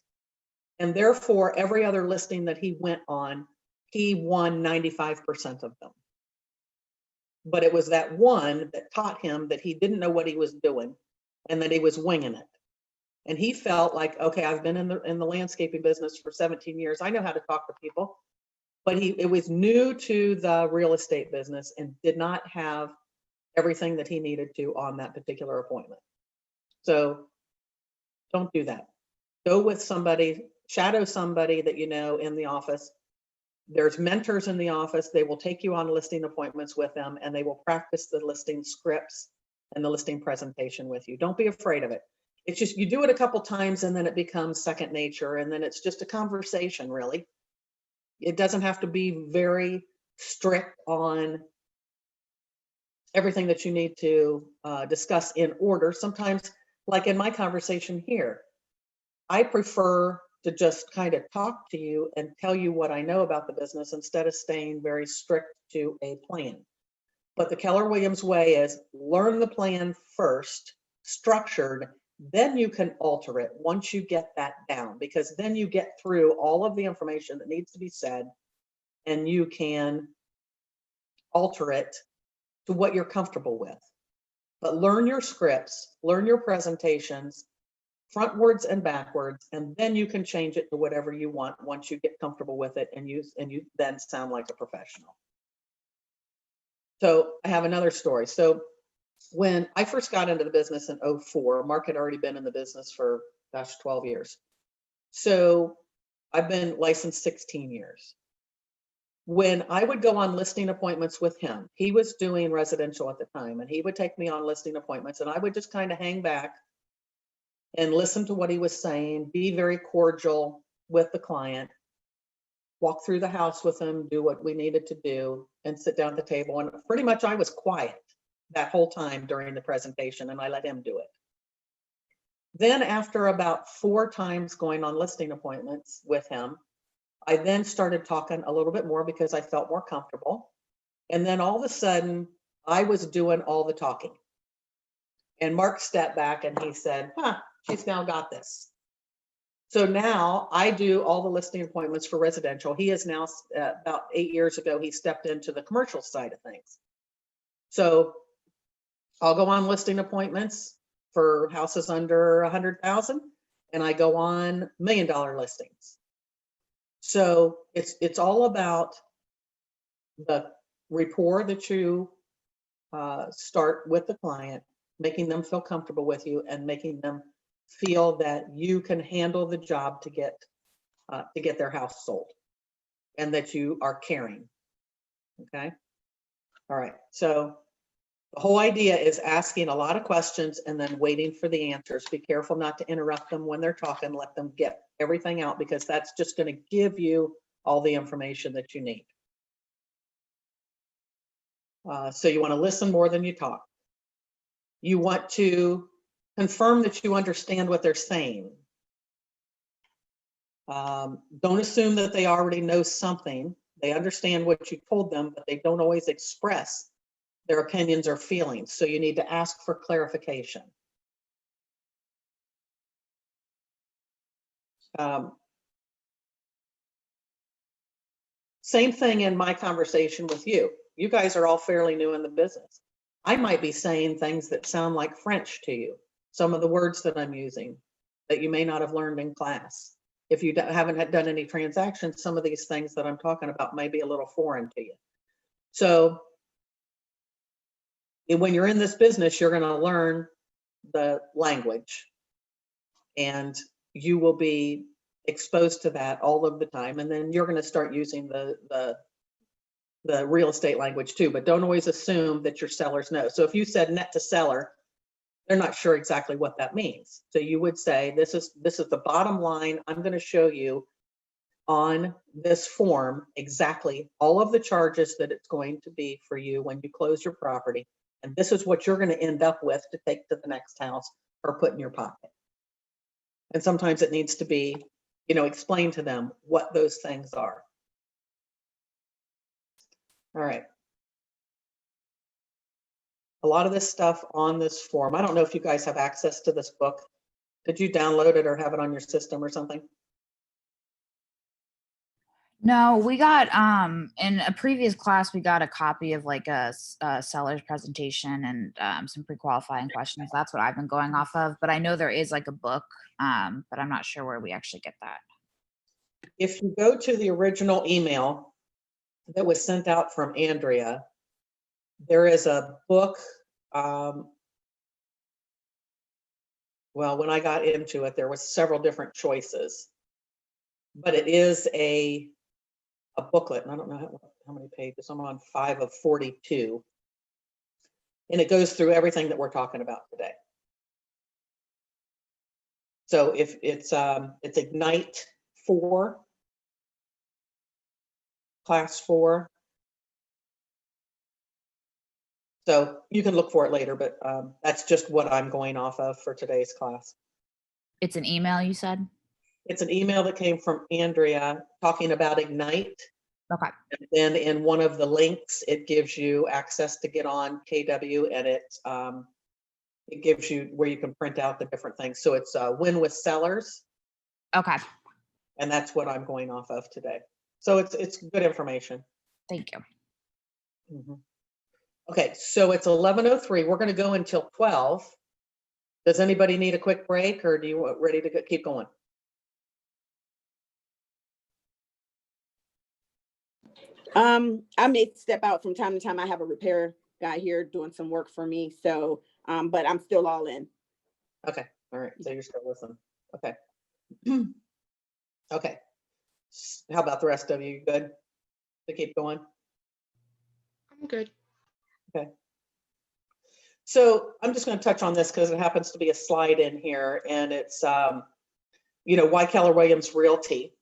And therefore, every other listing that he went on, he won 95% of them. But it was that one that taught him that he didn't know what he was doing and that he was winging it. And he felt like, okay, I've been in the landscaping business for 17 years. I know how to talk to people. But it was new to the real estate business and did not have everything that he needed to on that particular appointment. So don't do that. Go with somebody, shadow somebody that you know in the office. There's mentors in the office. They will take you on listing appointments with them, and they will practice the listing scripts and the listing presentation with you. Don't be afraid of it. It's just, you do it a couple times and then it becomes second nature, and then it's just a conversation, really. It doesn't have to be very strict on everything that you need to discuss in order. Sometimes, like in my conversation here, I prefer to just kind of talk to you and tell you what I know about the business instead of staying very strict to a plan. But the Keller Williams way is learn the plan first, structured, then you can alter it once you get that down, because then you get through all of the information that needs to be said and you can alter it to what you're comfortable with. But learn your scripts, learn your presentations, frontwards and backwards, and then you can change it to whatever you want once you get comfortable with it and you then sound like a professional. So I have another story. So when I first got into the business in 2004, Mark had already been in the business for gosh, 12 years. So I've been licensed 16 years. When I would go on listing appointments with him, he was doing residential at the time, and he would take me on listing appointments, and I would just kind of hang back and listen to what he was saying, be very cordial with the client, walk through the house with him, do what we needed to do, and sit down at the table. And pretty much I was quiet that whole time during the presentation, and I let him do it. Then after about 4 times going on listing appointments with him, I then started talking a little bit more because I felt more comfortable. And then all of a sudden, I was doing all the talking. And Mark stepped back and he said, she's now got this. So now I do all the listing appointments for residential. He is now, about 8 years ago, he stepped into the commercial side of things. So I'll go on listing appointments for houses under 100,000, and I go on $1 million listings. So it's all about the rapport that you start with the client, making them feel comfortable with you, and making them feel that you can handle the job to get their house sold, and that you are caring. Okay. All right. So the whole idea is asking a lot of questions and then waiting for the answers. Be careful not to interrupt them when they're talking. Let them get everything out, because that's just going to give you all the information that you need. So you want to listen more than you talk. You want to confirm that you understand what they're saying. Don't assume that they already know something. They understand what you told them, but they don't always express their opinions or feelings. So you need to ask for clarification. Same thing in my conversation with you. You guys are all fairly new in the business. I might be saying things that sound like French to you. Some of the words that I'm using that you may not have learned in class. If you haven't done any transactions, some of these things that I'm talking about may be a little foreign to you. So when you're in this business, you're going to learn the language, and you will be exposed to that all of the time. And then you're going to start using the real estate language too, but don't always assume that your sellers know. So if you said net to seller, they're not sure exactly what that means. So you would say, this is the bottom line. I'm going to show you on this form exactly all of the charges that it's going to be for you when you close your property. And this is what you're going to end up with to take to the next house or put in your pocket. And sometimes it needs to be, explain to them what those things are. All right. A lot of this stuff on this form. I don't know if you guys have access to this book. Did you download it or have it on your system or something? No, we got in a previous class we got a copy of like a seller's presentation and some pre-qualifying questions. That's what I've been going off of, but I know there is like a book, but I'm not sure where we actually get that. If you go to the original email that was sent out from Andrea, there is a book. Well, when I got into it, there was several different choices, but it is a booklet, and I don't know how many pages. I'm on 5 of 42, and it goes through everything that we're talking about today. So if it's Ignite 4, Class 4. So you can look for it later, but that's just what I'm going off of for today's class. It's an email, you said? It's an email that came from Andrea talking about Ignite. Okay. And then in one of the links, it gives you access to get on KW, and it gives you where you can print out the different things. So it's Win with Sellers. Okay. And that's what I'm going off of today. So it's good information. Thank you. Mm-hmm. Okay, so it's 11:03. We're going to go until 12. Does anybody need a quick break, or do you want ready to keep going? I may step out from time to time. I have a repair guy here doing some work for me. So, but I'm still all in. Okay, all right. So you're still listening. Okay. Okay. How about the rest of you? You good to keep going? I'm good. So I'm just going to touch on this because it happens to be a slide in here, and it's, why Keller Williams Realty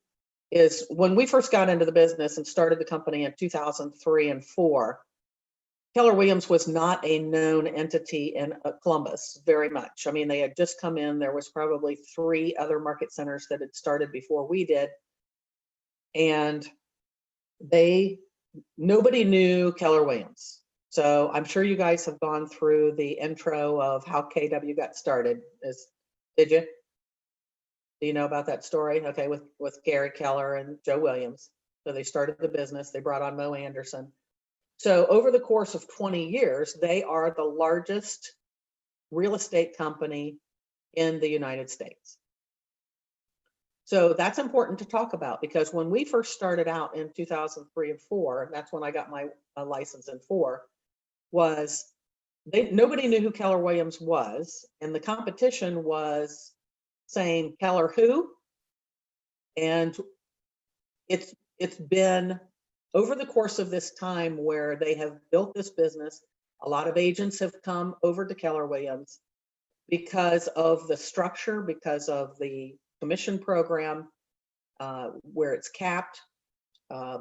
is when we first got into the business and started the company in 2003 and 4, Keller Williams was not a known entity in Columbus very much. I mean, they had just come in. There was probably 3 other market centers that had started before we did. And nobody knew Keller Williams. So I'm sure you guys have gone through the intro of how KW got started. Did you? Do you know about that story? Okay, with Gary Keller and Joe Williams. So they started the business. They brought on Mo Anderson. So over the course of 20 years, they are the largest real estate company in the United States. So that's important to talk about because when we first started out in 2003 and 4, and that's when I got my license in 4, nobody knew who Keller Williams was, and the competition was saying Keller who? And it's been over the course of this time where they have built this business. A lot of agents have come over to Keller Williams because of the structure, because of the commission program, where it's capped,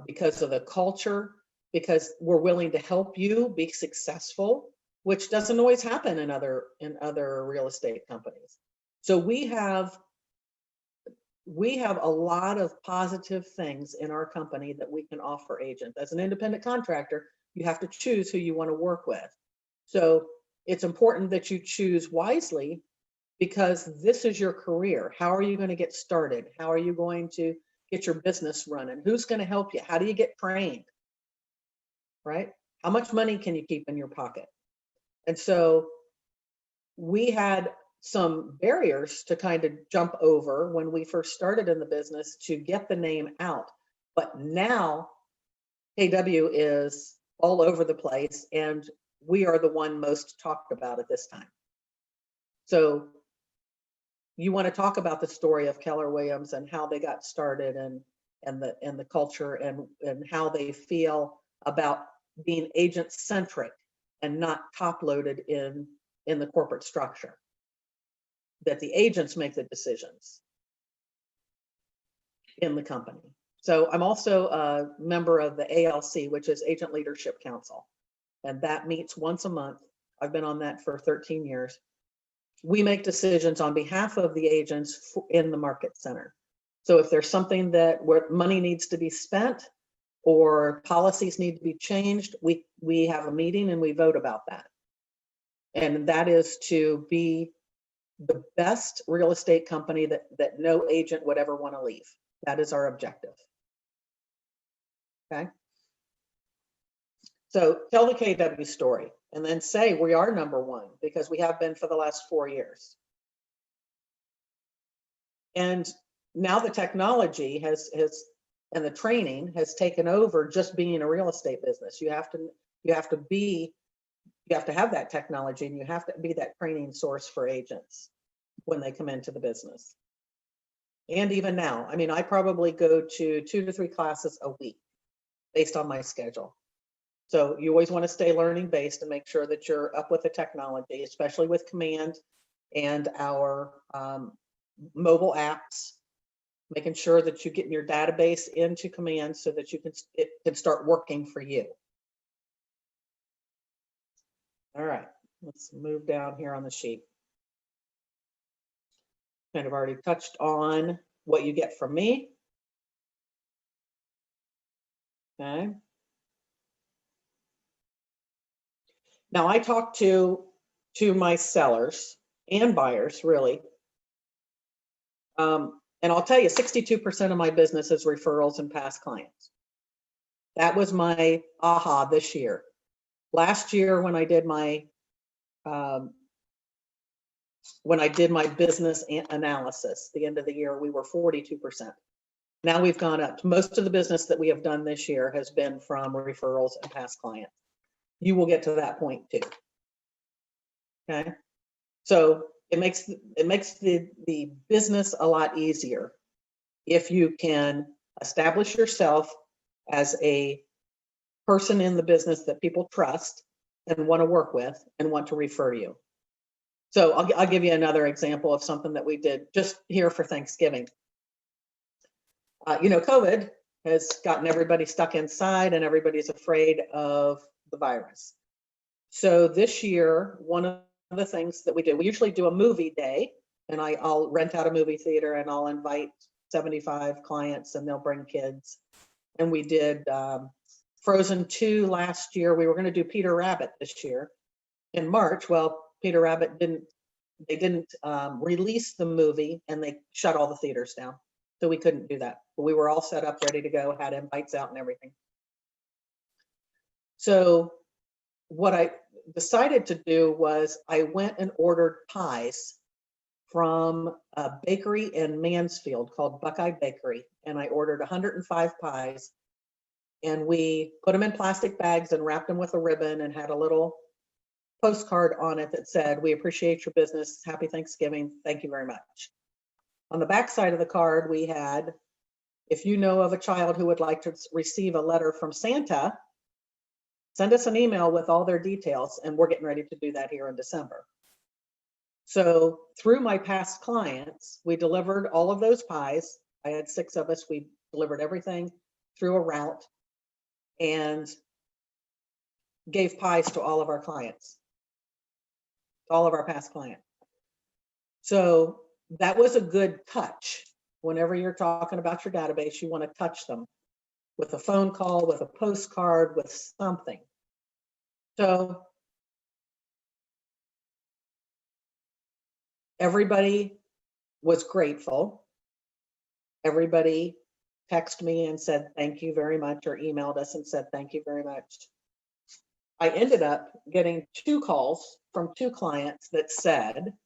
because of the culture, because we're willing to help you be successful, which doesn't always happen in other real estate companies. So we have a lot of positive things in our company that we can offer agents. As an independent contractor, you have to choose who you want to work with. So it's important that you choose wisely because this is your career. How are you going to get started? How are you going to get your business running? Who's going to help you? How do you get trained? Right? How much money can you keep in your pocket? And so we had some barriers to kind of jump over when we first started in the business to get the name out. But now KW is all over the place and we are the one most talked about at this time. So you want to talk about the story of Keller Williams and how they got started and the culture and how they feel about being agent centric and not top loaded in the corporate structure, that the agents make the decisions in the company. So I'm also a member of the ALC, which is Agent Leadership Council, and that meets once a month. I've been on that for 13 years. We make decisions on behalf of the agents in the market center. So if there's something where money needs to be spent or policies need to be changed, we have a meeting and we vote about that. And that is to be the best real estate company that no agent would ever want to leave. That is our objective. Okay. So tell the KW story and then say we are number 1 because we have been for the last 4 years. And now the technology and the training has taken over just being a real estate business. You have to have that technology and you have to be that training source for agents when they come into the business. And even now, I mean, I probably go to 2 to 3 classes a week based on my schedule. So you always want to stay learning based and make sure that you're up with the technology, especially with Command and our mobile apps, making sure that you get your database into Command so that it can start working for you. All right, let's move down here on the sheet. Kind of already touched on what you get from me. Okay. Now I talk to my sellers and buyers, really. And I'll tell you, 62% of my business is referrals and past clients. That was my aha this year. Last year, when I did my business analysis, the end of the year, we were 42%. Now we've gone up. Most of the business that we have done this year has been from referrals and past clients. You will get to that point too. Okay. So it makes the business a lot easier if you can establish yourself as a person in the business that people trust and want to work with and want to refer you. So I'll give you another example of something that we did just here for Thanksgiving. COVID has gotten everybody stuck inside and everybody's afraid of the virus. So this year, one of the things that we usually do a movie day, and I'll rent out a movie theater and I'll invite 75 clients and they'll bring kids. And we did Frozen 2 last year. We were going to do Peter Rabbit this year in March. Well, Peter Rabbit didn't release the movie and they shut all the theaters down. So we couldn't do that. But we were all set up, ready to go, had invites out and everything. So what I decided to do was I went and ordered pies from a bakery in Mansfield called Buckeye Bakery. And I ordered 105 pies. And we put them in plastic bags and wrapped them with a ribbon and had a little postcard on it that said, "We appreciate your business. Happy Thanksgiving. Thank you very much." On the back side of the card, we had, "If you know of a child who would like to receive a letter from Santa, send us an email with all their details." And we're getting ready to do that here in December. So through my past clients, we delivered all of those pies. I had 6 of us. We delivered everything through a route and gave pies to all of our clients, all of our past clients. So that was a good touch. Whenever you're talking about your database, you want to touch them with a phone call, with a postcard, with something. So everybody was grateful. Everybody texted me and said, "Thank you very much," or emailed us and said, "Thank you very much." I ended up getting 2 calls from 2 clients that said,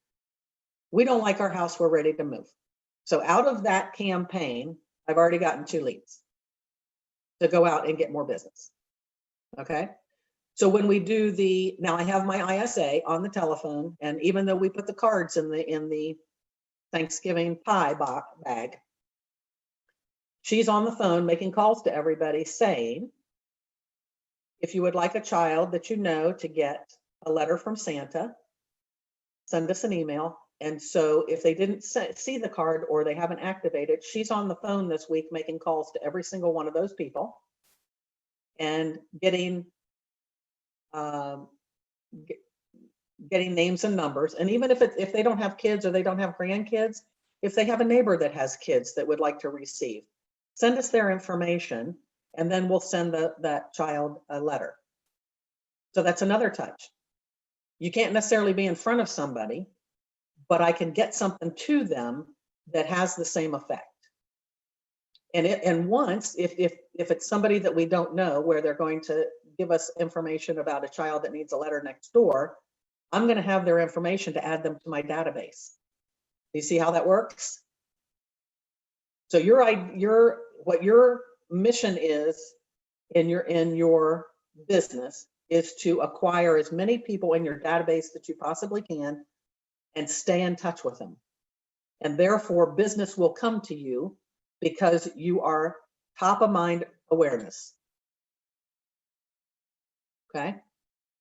"We don't like our house, we're ready to move." So out of that campaign, I've already gotten 2 leads to go out and get more business. Okay. So when we do now I have my ISA on the telephone, and even though we put the cards in the Thanksgiving pie bag, she's on the phone making calls to everybody saying, "If you would like a child that you know to get a letter from Santa, send us an email." And so if they didn't see the card or they haven't activated, she's on the phone this week making calls to every single one of those people and getting names and numbers. And even if they don't have kids or they don't have grandkids, if they have a neighbor that has kids that would like to receive, send us their information and then we'll send that child a letter. So that's another touch. You can't necessarily be in front of somebody, but I can get something to them that has the same effect. And once, if it's somebody that we don't know, where they're going to give us information about a child that needs a letter next door, I'm going to have their information to add them to my database. Do you see how that works? So what your mission is in your business is to acquire as many people in your database that you possibly can and stay in touch with them. And therefore business will come to you because you are top of mind awareness. Okay.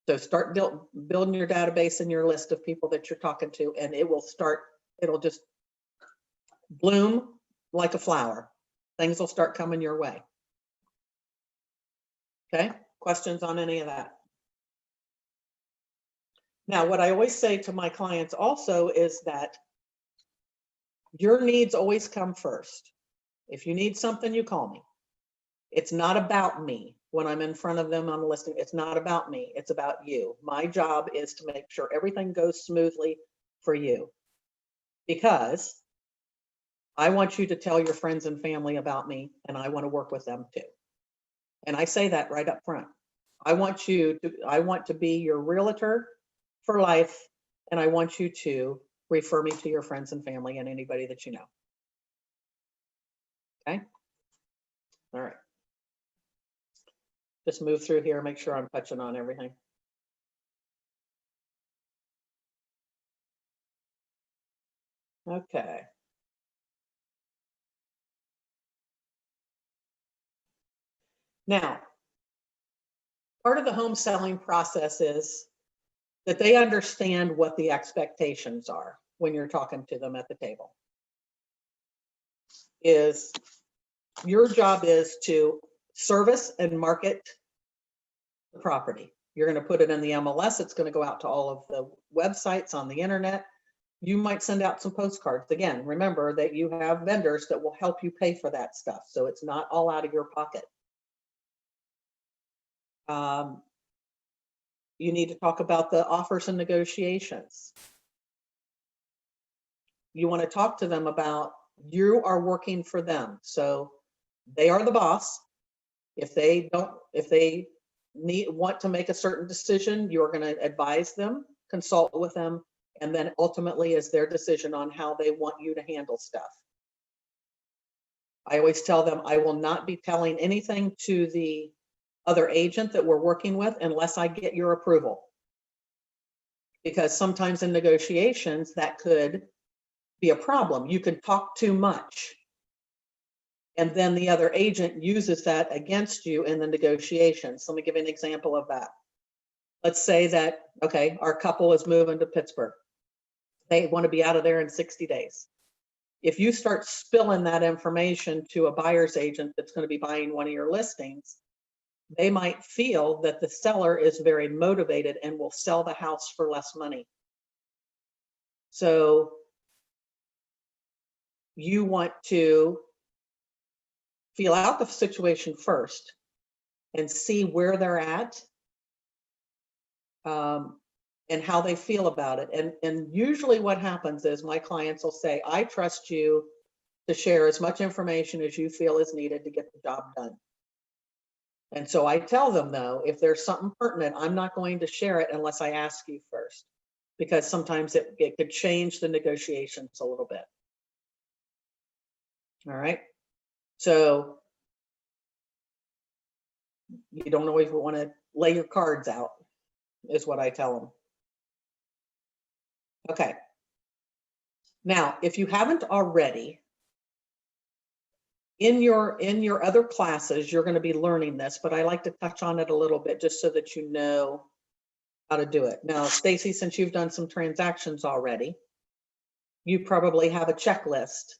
So start building your database and your list of people that you're talking to, and it'll just bloom like a flower. Things will start coming your way. Okay. Questions on any of that? Now, what I always say to my clients also is that your needs always come first. If you need something, you call me. It's not about me when I'm in front of them on the listing. It's not about me. It's about you. My job is to make sure everything goes smoothly for you, because I want you to tell your friends and family about me, and I want to work with them too. And I say that right up front. I want to be your realtor for life, and I want you to refer me to your friends and family and anybody that you know. Okay. All right. Just move through here, make sure I'm touching on everything. Okay. Now, part of the home selling process is that they understand what the expectations are when you're talking to them at the table. Is your job is to service and market the property. You're going to put it in the MLS. It's going to go out to all of the websites on the internet. You might send out some postcards. Again, remember that you have vendors that will help you pay for that stuff. So it's not all out of your pocket. You need to talk about the offers and negotiations. You want to talk to them about you are working for them. So they are the boss. If they want to make a certain decision, you're going to advise them, consult with them, and then ultimately is their decision on how they want you to handle stuff. I always tell them I will not be telling anything to the other agent that we're working with unless I get your approval. Because sometimes in negotiations that could be a problem. You can talk too much. And then the other agent uses that against you in the negotiations. Let me give you an example of that. Let's say that, okay, our couple is moving to Pittsburgh. They want to be out of there in 60 days. If you start spilling that information to a buyer's agent that's going to be buying one of your listings, they might feel that the seller is very motivated and will sell the house for less money. So you want to feel out the situation first and see where they're at and how they feel about it. And usually what happens is my clients will say, I trust you to share as much information as you feel is needed to get the job done. And so I tell them, though, if there's something pertinent, I'm not going to share it unless I ask you first, because sometimes it could change the negotiations a little bit. All right. So you don't always want to lay your cards out, is what I tell them. Okay. Now, if you haven't already, in your other classes, you're going to be learning this, but I like to touch on it a little bit just so that you know how to do it. Now, Stacy, since you've done some transactions already, you probably have a checklist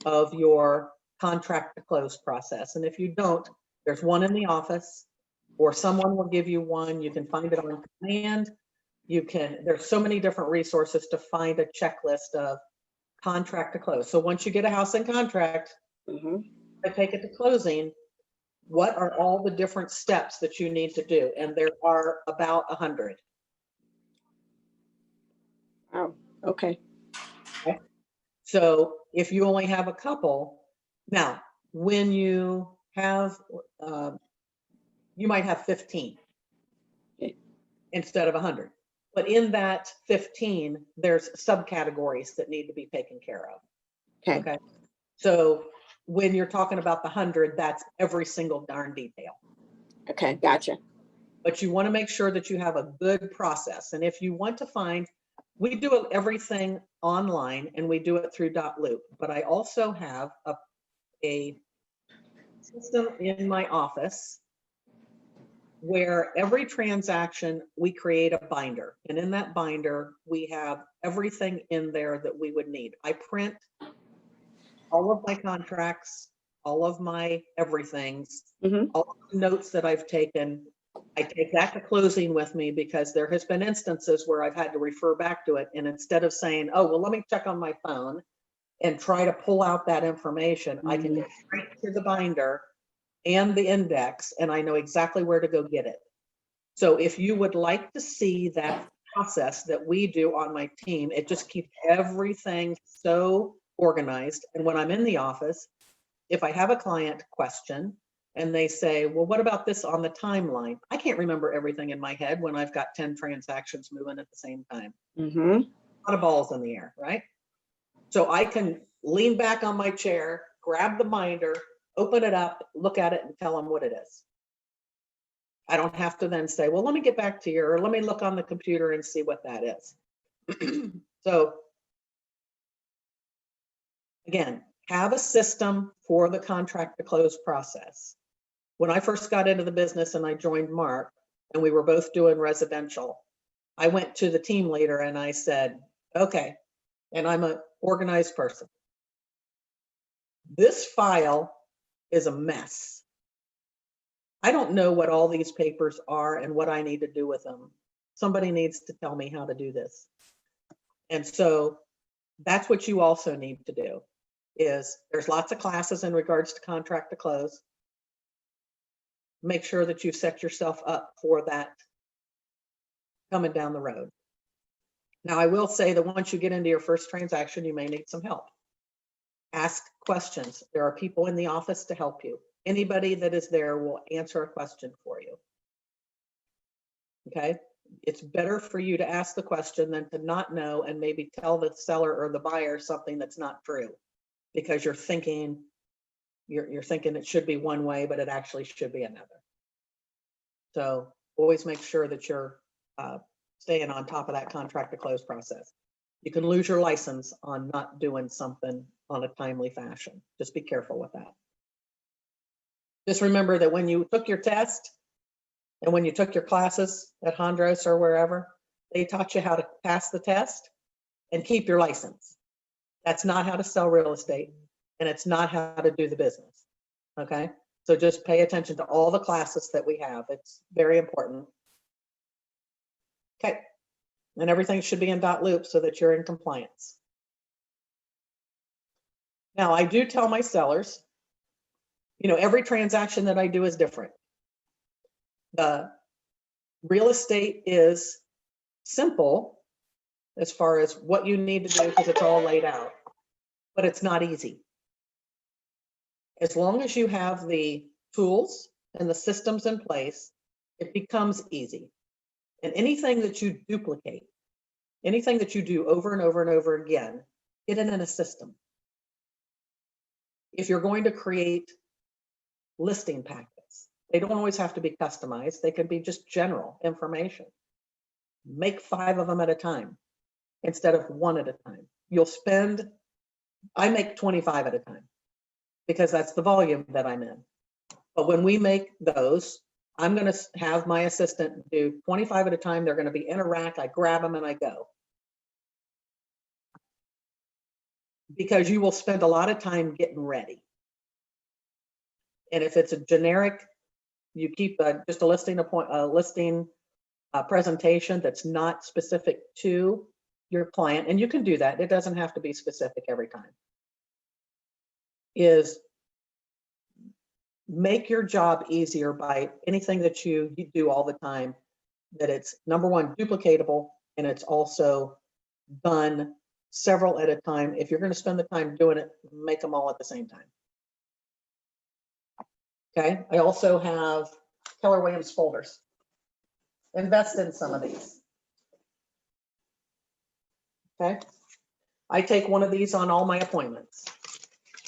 of your contract to close process. And if you don't, there's one in the office or someone will give you one. You can find it on command. There's so many different resources to find a checklist of contract to close. So once you get a house in contract, I take it to closing, what are all the different steps that you need to do? And there are about 100. Oh, okay. So if you only have a couple, now when you have, you might have 15 instead of 100. But in that 15, there's subcategories that need to be taken care of. Okay. So when you're talking about the 100, that's every single darn detail. Okay, gotcha. But you want to make sure that you have a good process. And if you want to find, we do everything online and we do it through .loop, but I also have a system in my office where every transaction we create a binder, and in that binder we have everything in there that we would need. I print all of my contracts, all of my everythings, all the notes that I've taken. I take that to closing with me because there has been instances where I've had to refer back to it, and instead of saying, oh, well, let me check on my phone and try to pull out that information, I can go straight to the binder and the index, and I know exactly where to go get it. So if you would like to see that process that we do on my team, it just keeps everything so organized. And when I'm in the office, if I have a client question and they say, well, what about this on the timeline? I can't remember everything in my head when I've got 10 transactions moving at the same time. A lot of balls in the air, right? So I can lean back on my chair, grab the binder, open it up, look at it, and tell them what it is. I don't have to then say, well, let me get back to you, or let me look on the computer and see what that is. So Again, have a system for the contract to close process. When I first got into the business and I joined Mark and we were both doing residential, I went to the team leader and I said, okay, and I'm an organized person. This file is a mess. I don't know what all these papers are and what I need to do with them. Somebody needs to tell me how to do this. And so that's what you also need to do is there's lots of classes in regards to contract to close. Make sure that you set yourself up for that coming down the road. Now, I will say that once you get into your first transaction, you may need some help. Ask questions. There are people in the office to help you. Anybody that is there will answer a question for you. Okay? It's better for you to ask the question than to not know and maybe tell the seller or the buyer something that's not true because you're thinking it should be one way, but it actually should be another. So always make sure that you're staying on top of that contract to close process. You can lose your license on not doing something on a timely fashion. Just be careful with that. Just remember that when you took your test and when you took your classes at Hondros or wherever, they taught you how to pass the test and keep your license. That's not how to sell real estate, and it's not how to do the business. Okay? So just pay attention to all the classes that we have. It's very important. Okay. And everything should be in dot loop so that you're in compliance. Now, I do tell my sellers, every transaction that I do is different. The real estate is simple as far as what you need to do because it's all laid out, but it's not easy. As long as you have the tools and the systems in place, it becomes easy. And anything that you duplicate, anything that you do over and over and over again, get it in a system. If you're going to create listing packets, they don't always have to be customized. They can be just general information. Make 5 of them at a time instead of 1 at a time. I make 25 at a time because that's the volume that I'm in. But when we make those, I'm going to have my assistant do 25 at a time. They're going to be in a rack. I grab them and I go. Because you will spend a lot of time getting ready. And if it's a generic, you keep just a listing presentation that's not specific to your client, and you can do that. It doesn't have to be specific every time. Is make your job easier by anything that you do all the time, that it's number one, duplicatable, and it's also done several at a time. If you're going to spend the time doing it, make them all at the same time. Okay, I also have Keller Williams folders. Invest in some of these. Okay, I take one of these on all my appointments.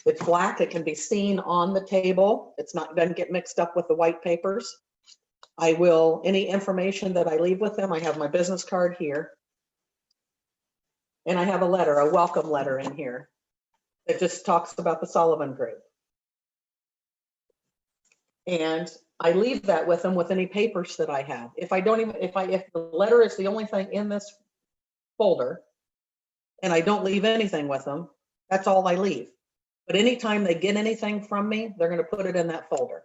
It's black, it can be seen on the table. Doesn't get mixed up with the white papers. Any information that I leave with them, I have my business card here. And I have a welcome letter in here that just talks about the Sullivan Group. And I leave that with them with any papers that I have. If the letter is the only thing in this folder and I don't leave anything with them, that's all I leave. But anytime they get anything from me, they're going to put it in that folder.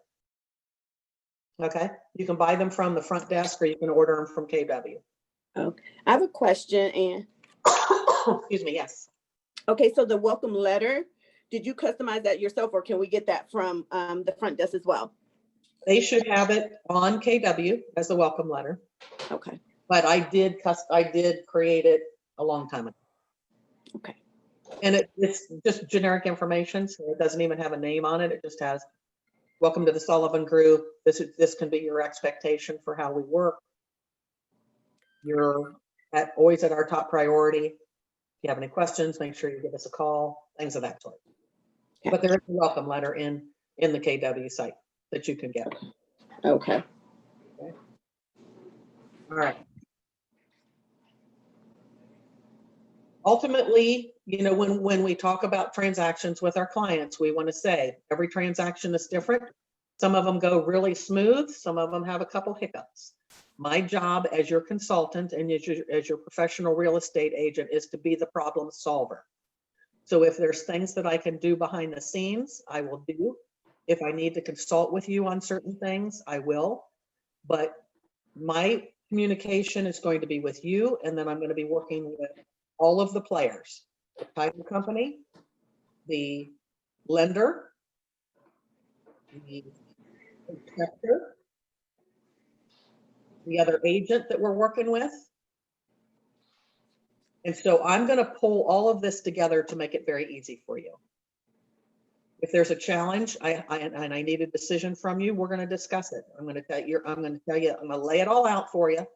Okay, you can buy them from the front desk or you can order them from KW. Okay, I have a question, Ann. Excuse me, yes. Okay, so the welcome letter, did you customize that yourself or can we get that from the front desk as well? They should have it on KW as a welcome letter. Okay. But I did create it a long time ago. Okay. And it's just generic information, so it doesn't even have a name on it. It just has, welcome to the Sullivan Group. This can be your expectation for how we work. You're always at our top priority. If you have any questions, make sure you give us a call, things of that sort. Okay. But there is a welcome letter in the KW site that you can get. Okay. Okay. All right. Ultimately, you know, when we talk about transactions with our clients, we want to say every transaction is different. Some of them go really smooth. Some of them have a couple hiccups. My job as your consultant and as your professional real estate agent is to be the problem solver. So if there's things that I can do behind the scenes, I will do. If I need to consult with you on certain things, I will. But my communication is going to be with you, and then I'm going to be working with all of the players, the title company, the lender, the inspector, the other agent that we're working with. And so I'm going to pull all of this together to make it very easy for you. If there's a challenge, and I need a decision from you, we're going to discuss it. I'm going to tell you, I'm going to lay it all out for you.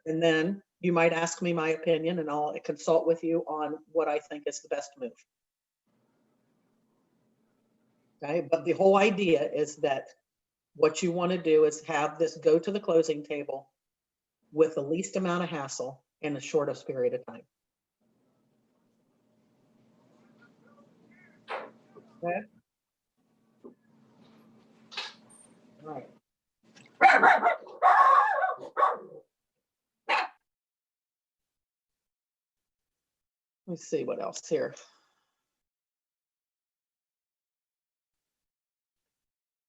And then you might ask me my opinion, and I'll consult with you on what I think is the best move. Okay, but the whole idea is that what you want to do is have this go to the closing table with the least amount of hassle in the shortest period of time. Okay. All right. Let's see what else here.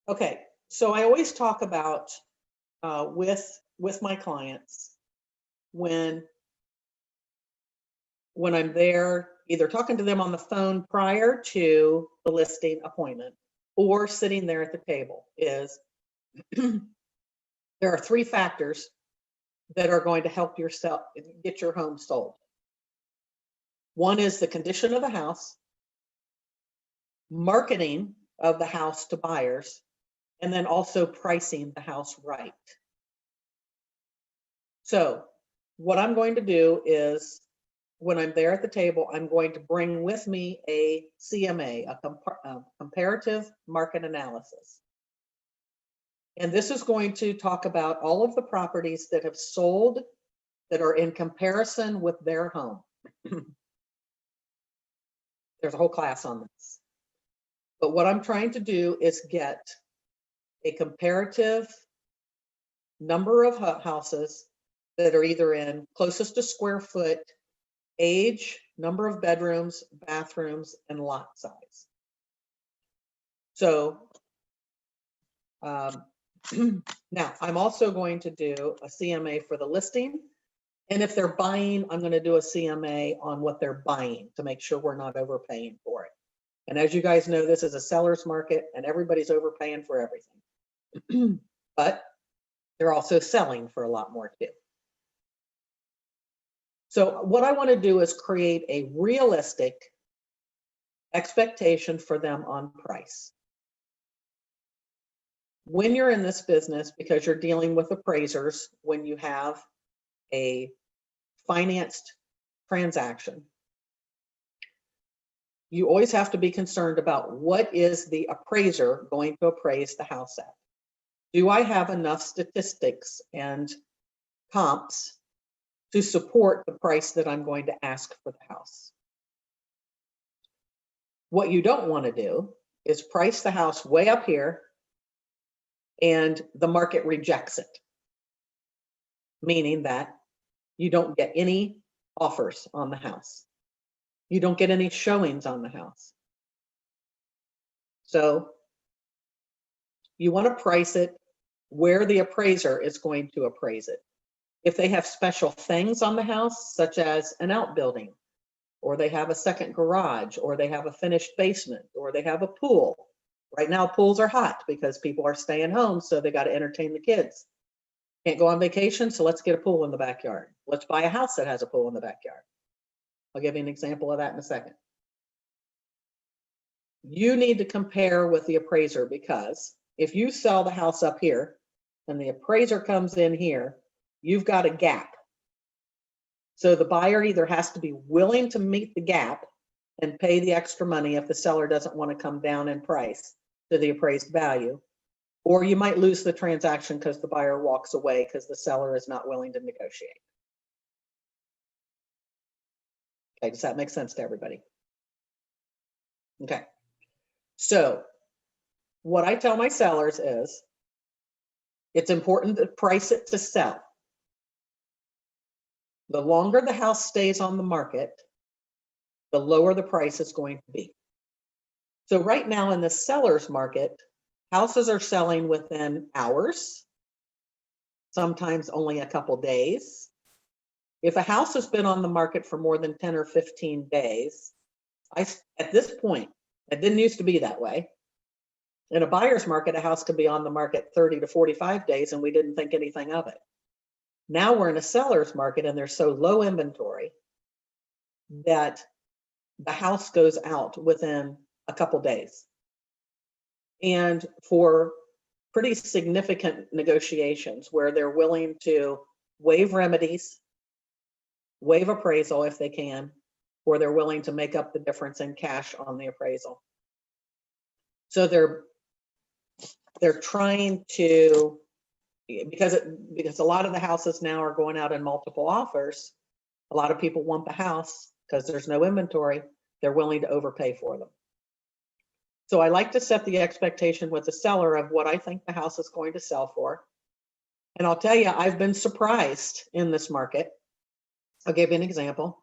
Okay, so I always talk about with my clients when I'm there, either talking to them on the phone prior to the listing appointment or sitting there at the table, is there are 3 factors that are going to help yourself get your home sold. One is the condition of the house, marketing of the house to buyers, and then also pricing the house right. So what I'm going to do is, when I'm there at the table, I'm going to bring with me a CMA, a comparative market analysis. And this is going to talk about all of the properties that have sold that are in comparison with their home. There's a whole class on this. But what I'm trying to do is get a comparative number of houses that are either in closest to square foot, age, number of bedrooms, bathrooms, and lot size. So now I'm also going to do a CMA for the listing. And if they're buying, I'm going to do a CMA on what they're buying to make sure we're not overpaying for it. And as you guys know, this is a seller's market and everybody's overpaying for everything. But they're also selling for a lot more too. So what I want to do is create a realistic expectation for them on price. When you're in this business, because you're dealing with appraisers, when you have a financed transaction, you always have to be concerned about what is the appraiser going to appraise the house at. Do I have enough statistics and comps to support the price that I'm going to ask for the house? What you don't want to do is price the house way up here and the market rejects it, meaning that you don't get any offers on the house. You don't get any showings on the house. So you want to price it where the appraiser is going to appraise it. If they have special things on the house, such as an outbuilding, or they have a second garage, or they have a finished basement, or they have a pool. Right now, pools are hot because people are staying home, so they got to entertain the kids. Can't go on vacation, so let's get a pool in the backyard. Let's buy a house that has a pool in the backyard. I'll give you an example of that in a second. You need to compare with the appraiser, because if you sell the house up here and the appraiser comes in here, you've got a gap. So the buyer either has to be willing to meet the gap and pay the extra money if the seller doesn't want to come down in price to the appraised value, or you might lose the transaction because the buyer walks away because the seller is not willing to negotiate. Okay, does that make sense to everybody? Okay. So what I tell my sellers is it's important to price it to sell. The longer the house stays on the market, the lower the price is going to be. So right now in the seller's market, houses are selling within hours, sometimes only a couple days. If a house has been on the market for more than 10 or 15 days, at this point, it didn't used to be that way. In a buyer's market, a house could be on the market 30 to 45 days and we didn't think anything of it. Now we're in a seller's market and there's so low inventory that the house goes out within a couple days. And for pretty significant negotiations where they're willing to waive remedies, waive appraisal if they can, or they're willing to make up the difference in cash on the appraisal. So they're trying to, because a lot of the houses now are going out in multiple offers, a lot of people want the house because there's no inventory, they're willing to overpay for them. So I like to set the expectation with the seller of what I think the house is going to sell for. And I'll tell you, I've been surprised in this market. I'll give you an example.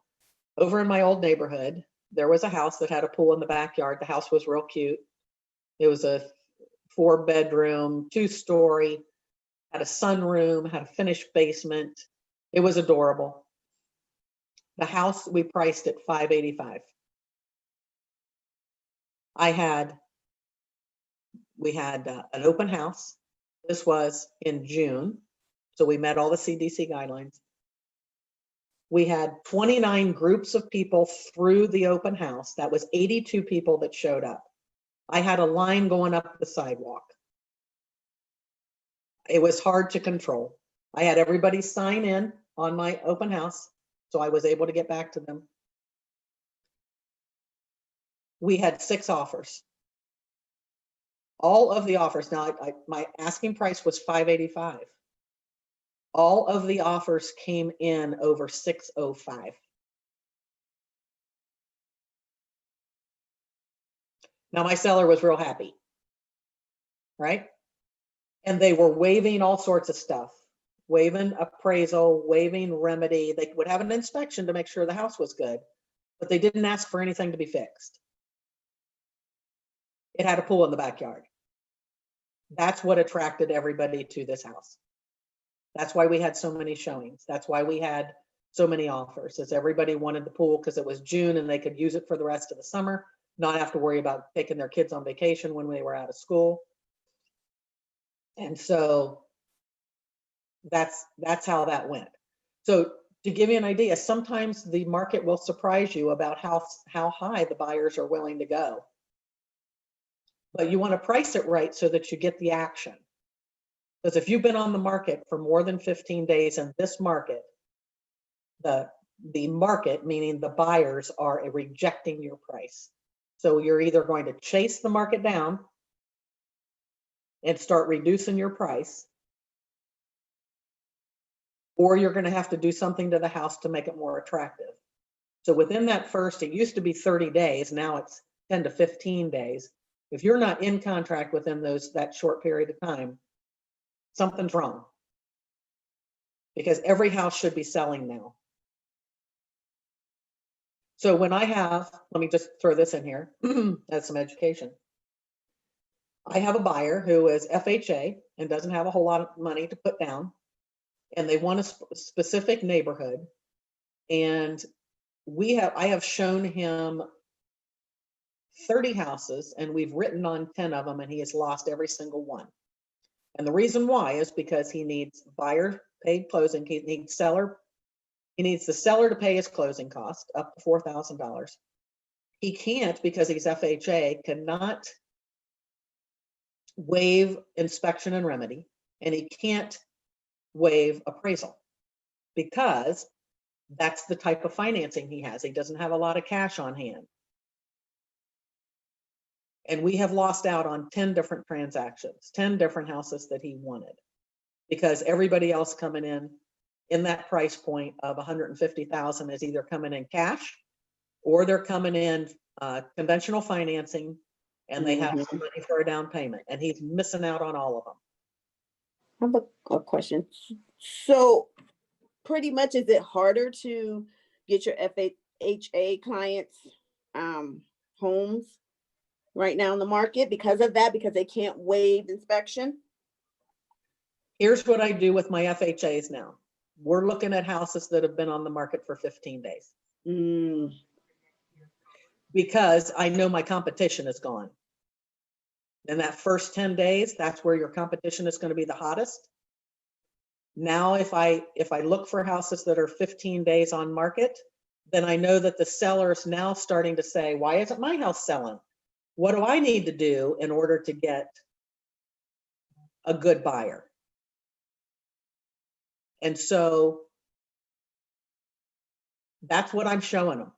Over in my old neighborhood, there was a house that had a pool in the backyard. The house was real cute. It was a 4-bedroom, 2-story, had a sunroom, had a finished basement. It was adorable. The house, we priced at $585. We had an open house. This was in June, so we met all the CDC guidelines. We had 29 groups of people through the open house. That was 82 people that showed up. I had a line going up the sidewalk. It was hard to control. I had everybody sign in on my open house, so I was able to get back to them. We had 6 offers. All of the offers, now my asking price was $585. All of the offers came in over $605. Now my seller was real happy, right? And they were waiving all sorts of stuff, waiving appraisal, waiving remedy. They would have an inspection to make sure the house was good, but they didn't ask for anything to be fixed. It had a pool in the backyard. That's what attracted everybody to this house. That's why we had so many showings. That's why we had so many offers, is everybody wanted the pool because it was June and they could use it for the rest of the summer, not have to worry about taking their kids on vacation when they were out of school. And so that's how that went. So to give you an idea, sometimes the market will surprise you about how high the buyers are willing to go. But you want to price it right so that you get the action. Because if you've been on the market for more than 15 days in this market, the market, meaning the buyers, are rejecting your price. So you're either going to chase the market down and start reducing your price, or you're going to have to do something to the house to make it more attractive. So within that first, it used to be 30 days, now it's 10 to 15 days. If you're not in contract within that short period of time, something's wrong. Because every house should be selling now. So when I have, let me just throw this in here as some education. I have a buyer who is FHA and doesn't have a whole lot of money to put down, and they want a specific neighborhood. And I have shown him 30 houses, and we've written on 10 of them, and he has lost every single one. And the reason why is because he needs buyer paid closing. He needs the seller to pay his closing cost up to $4,000. He can't, because he's FHA, cannot waive inspection and remedy, and he can't waive appraisal because that's the type of financing he has. He doesn't have a lot of cash on hand. And we have lost out on 10 different transactions, 10 different houses that he wanted, because everybody else coming in that price point of $150,000 is either coming in cash or they're coming in conventional financing and they have Mhm. some money for a down payment, and he's missing out on all of them. I have a question. So pretty much, is it harder to get your FHA clients homes right now in the market because of that, because they can't waive inspection? Here's what I do with my FHAs now. We're looking at houses that have been on the market for 15 days Mm, because I know my competition is gone. In that first 10 days, that's where your competition is going to be the hottest. Now, if I look for houses that are 15 days on market, then I know that the seller is now starting to say, why isn't my house selling? What do I need to do in order to get a good buyer? And so that's what I'm showing them.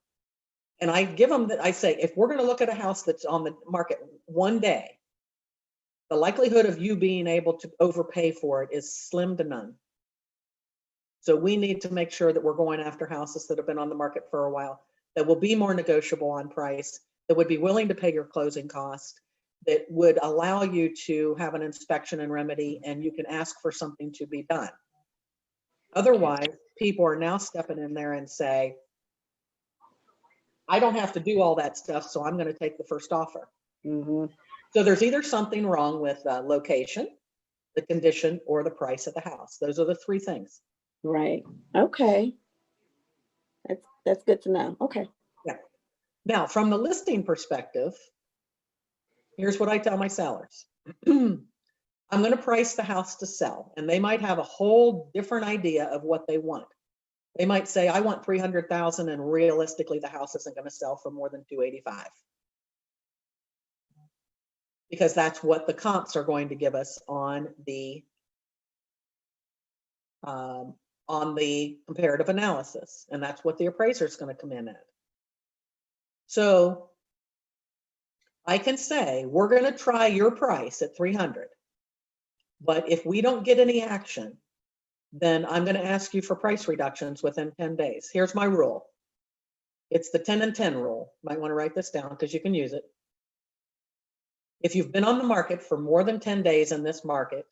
And I give them that, I say, if we're going to look at a house that's on the market one day, the likelihood of you being able to overpay for it is slim to none. So we need to make sure that we're going after houses that have been on the market for a while, that will be more negotiable on price, that would be willing to pay your closing cost, that would allow you to have an inspection and remedy, and you can ask for something to be done. Otherwise, people are now stepping in there and say, I don't have to do all that stuff, so I'm going to take the first offer. hmm So there's either something wrong with location, the condition, or the price of the house. Those are the three things. Right. Okay. That's good to know. Okay. Yeah. Now, from the listing perspective, here's what I tell my sellers. I'm going to price the house to sell, and they might have a whole different idea of what they want. They might say, I want 300,000, and realistically, the house isn't going to sell for more than 285. Because that's what the comps are going to give us on the comparative analysis, and that's what the appraiser is going to come in at. So I can say, we're going to try your price at 300, but if we don't get any action, then I'm going to ask you for price reductions within 10 days. Here's my rule. It's the 10 and 10 rule. Might want to write this down because you can use it. If you've been on the market for more than 10 days in this market,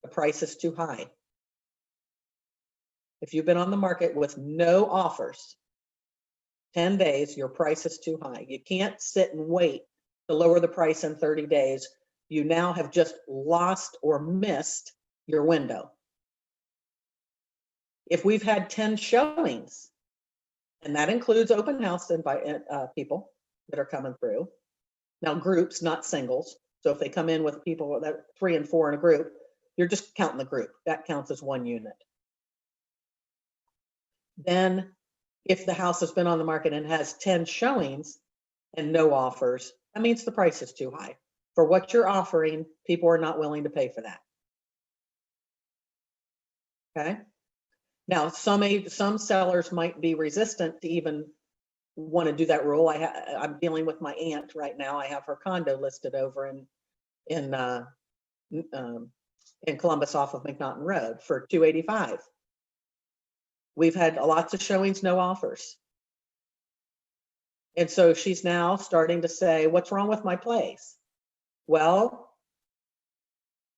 the price is too high. If you've been on the market with no offers, 10 days, your price is too high. You can't sit and wait to lower the price in 30 days. You now have just lost or missed your window. If we've had 10 showings, and that includes open house and by people that are coming through. Now, groups, not singles. So if they come in with people that 3 and 4 in a group, you're just counting the group. That counts as one unit. Then if the house has been on the market and has 10 showings and no offers, that means the price is too high. For what you're offering, people are not willing to pay for that. Okay. Now, some sellers might be resistant to even want to do that rule. I'm dealing with my aunt right now. I have her condo listed over in Columbus off of McNaughton Road for 285. We've had lots of showings, no offers. And so she's now starting to say, what's wrong with my place? Well,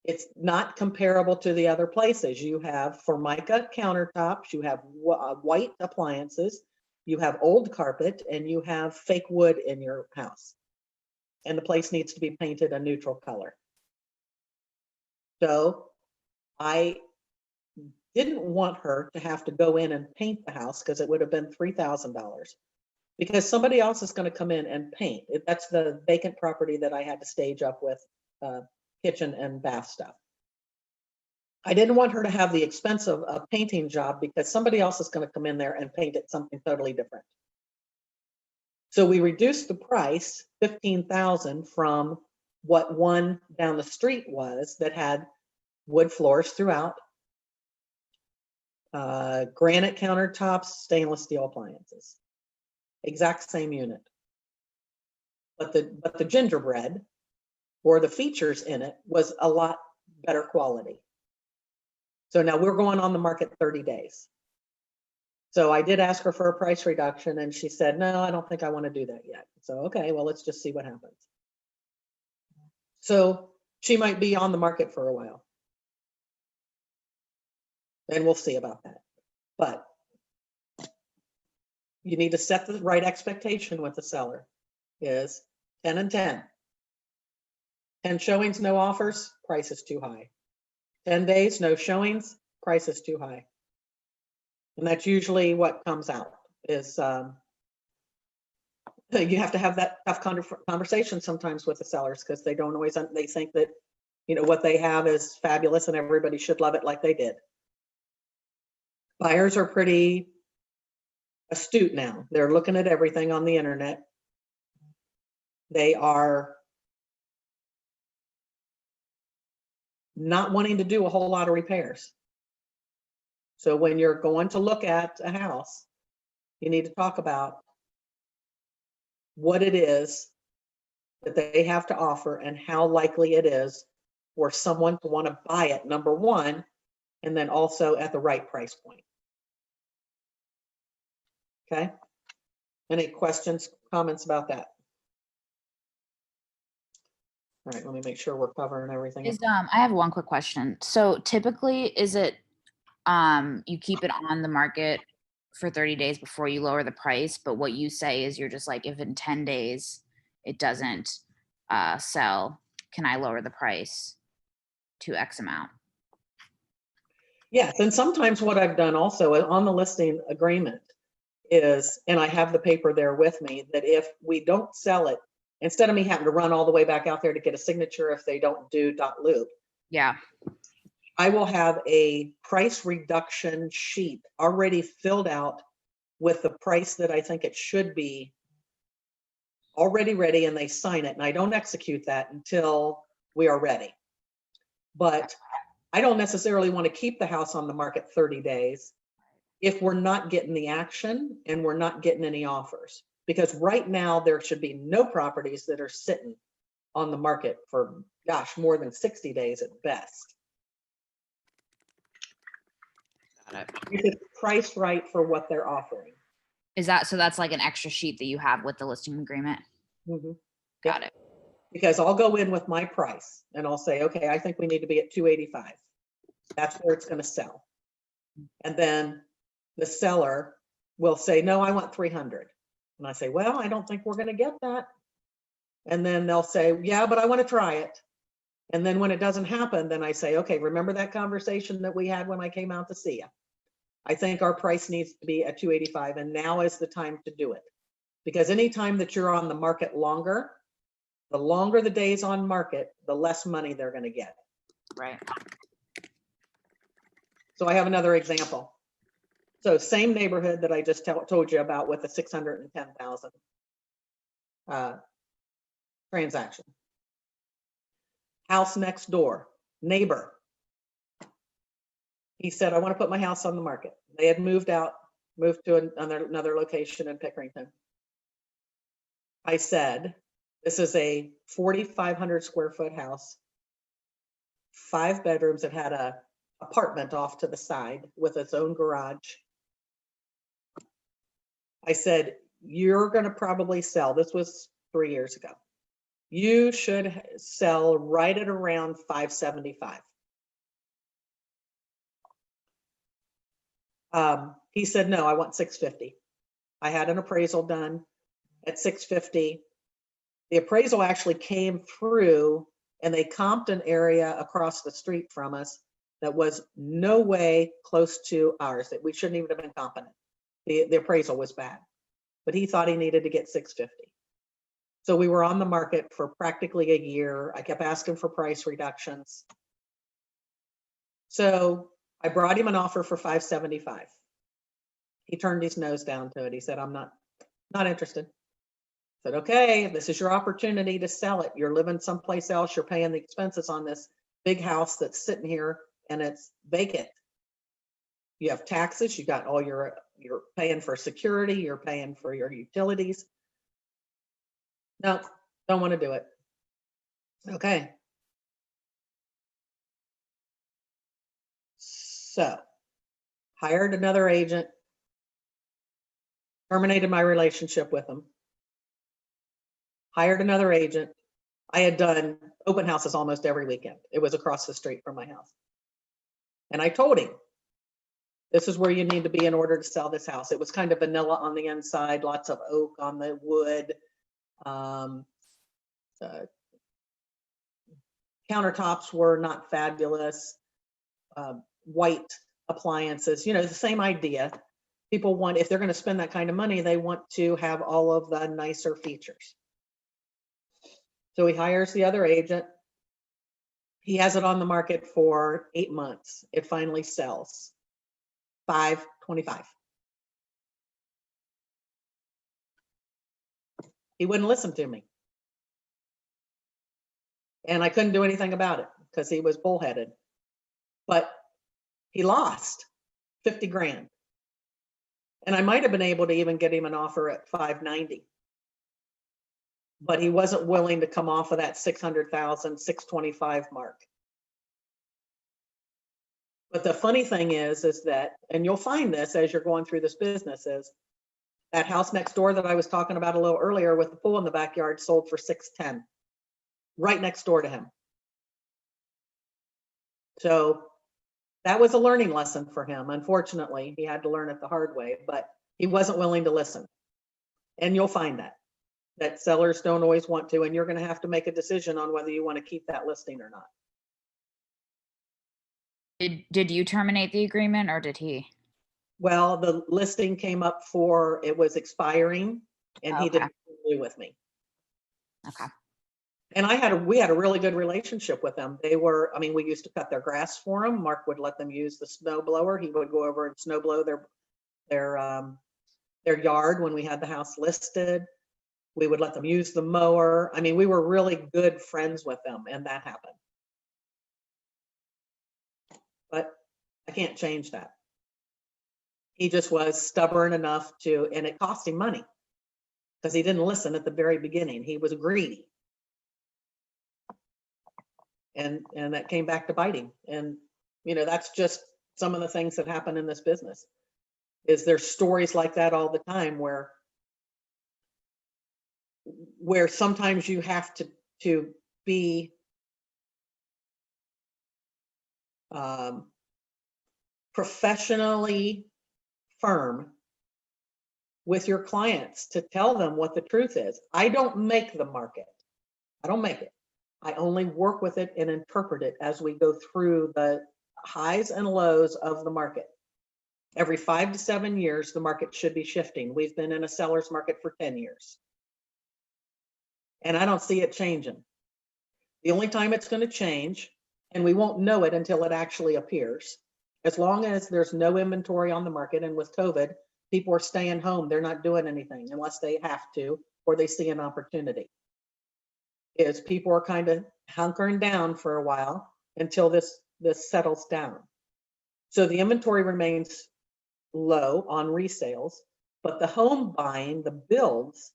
it's not comparable to the other places. You have Formica countertops, you have white appliances, you have old carpet, and you have fake wood in your house. And the place needs to be painted a neutral color. So I didn't want her to have to go in and paint the house because it would have been $3,000. Because somebody else is going to come in and paint. That's the vacant property that I had to stage up with kitchen and bath stuff. I didn't want her to have the expense of a painting job because somebody else is going to come in there and paint it something totally different. So we reduced the price, $15,000, from what one down the street was that had wood floors throughout, granite countertops, stainless steel appliances. Exact same unit. But the gingerbread or the features in it was a lot better quality. So now we're going on the market 30 days. So I did ask her for a price reduction and she said, no, I don't think I want to do that yet. So, okay, well, let's just see what happens. So she might be on the market for a while. And we'll see about that. But you need to set the right expectation with the seller is 10 and 10. 10 showings, no offers, price is too high. 10 days, no showings, price is too high. And that's usually what comes out is you have to have that tough conversation sometimes with the sellers because they don't always, they think that, you know, what they have is fabulous and everybody should love it like they did. Buyers are pretty astute now. They're looking at everything on the internet. They are not wanting to do a whole lot of repairs. So when you're going to look at a house, you need to talk about what it is that they have to offer and how likely it is for someone to want to buy it, number one, and then also at the right price point. Okay? Any questions, comments about that? All right, let me make sure we're covering everything. Is I have one quick question. So typically, is it you keep it on the market for 30 days before you lower the price, but what you say is you're just like, if in 10 days it doesn't sell, can I lower the price to X amount? Yes, and sometimes what I've done also on the listing agreement is, and I have the paper there with me, that if we don't sell it, instead of me having to run all the way back out there to get a signature if they don't do dot loop, Yeah. I will have a price reduction sheet already filled out with the price that I think it should be already ready, and they sign it, and I don't execute that until we are ready. But I don't necessarily want to keep the house on the market 30 days if we're not getting the action and we're not getting any offers. Because right now there should be no properties that are sitting on the market for, gosh, more than 60 days at best. Got it. If it's priced right for what they're offering. Is that, so that's like an extra sheet that you have with the listing agreement? Mhm. Got it. Because I'll go in with my price and I'll say, okay, I think we need to be at 285. That's where it's going to sell. And then the seller will say, no, I want 300. And I say, well, I don't think we're going to get that. And then they'll say, yeah, but I want to try it. And then when it doesn't happen, then I say, okay, remember that conversation that we had when I came out to see you? I think our price needs to be at 285, and now is the time to do it. Because anytime that you're on the market longer, the longer the days on market, the less money they're going to get. Right. So I have another example. So same neighborhood that I just told you about with the 610,000 transaction. House next door, neighbor. He said, I want to put my house on the market. They had moved out, moved to another location in Pickerington. I said, this is a 4,500 square foot house, 5 bedrooms. It had a apartment off to the side with its own garage. I said, you're going to probably sell. This was 3 years ago. You should sell right at around 575. He said, no, I want 650. I had an appraisal done at 650. The appraisal actually came through and they comped an area across the street from us that was no way close to ours, that we shouldn't even have been comping it. The appraisal was bad, but he thought he needed to get 650. So we were on the market for practically a year. I kept asking for price reductions. So I brought him an offer for 575. He turned his nose down to it. He said, I'm not interested. I said, okay, this is your opportunity to sell it. You're living someplace else. You're paying the expenses on this big house that's sitting here and it's vacant. You have taxes. You got all you're paying for security. You're paying for your utilities. No, don't want to do it. Okay. So hired another agent. terminated my relationship with him, hired another agent. I had done open houses almost every weekend. It was across the street from my house. And I told him, this is where you need to be in order to sell this house. It was kind of vanilla on the inside, lots of oak on the wood. Countertops were not fabulous. White appliances, you know, the same idea. People want, if they're going to spend that kind of money, they want to have all of the nicer features. So he hires the other agent. He has it on the market for 8 months. It finally sells. $525. He wouldn't listen to me. And I couldn't do anything about it because he was bullheaded. But he lost 50 grand. And I might have been able to even get him an offer at 590. But he wasn't willing to come off of that 600,000, 625 mark. But the funny thing is that, and you'll find this as you're going through this business, is that house next door that I was talking about a little earlier with the pool in the backyard sold for 610, right next door to him. So that was a learning lesson for him. Unfortunately, he had to learn it the hard way, but he wasn't willing to listen. And you'll find that sellers don't always want to, and you're going to have to make a decision on whether you want to keep that listing or not. Did you terminate the agreement or did he? Well, the listing came up for, it was expiring, and he didn't agree with me. Okay. And we had a really good relationship with them. They were, I mean, we used to cut their grass for them. Mark would let them use the snow blower. He would go over and snow blow their yard when we had the house listed. We would let them use the mower. I mean, we were really good friends with them, and that happened. But I can't change that. He just was stubborn enough to, and it cost him money because he didn't listen at the very beginning. He was greedy. And that came back to bite him. And, you know, that's just some of the things that happen in this business. Is there's stories like that all the time where sometimes you have to be professionally firm with your clients to tell them what the truth is. I don't make the market. I don't make it. I only work with it and interpret it as we go through the highs and lows of the market. Every 5 to 7 years, the market should be shifting. We've been in a seller's market for 10 years. And I don't see it changing. The only time it's going to change, and we won't know it until it actually appears, as long as there's no inventory on the market, and with COVID, people are staying home. They're not doing anything unless they have to, or they see an opportunity. Is people are kind of hunkering down for a while until this settles down. So the inventory remains low on resales, but the home buying, the builds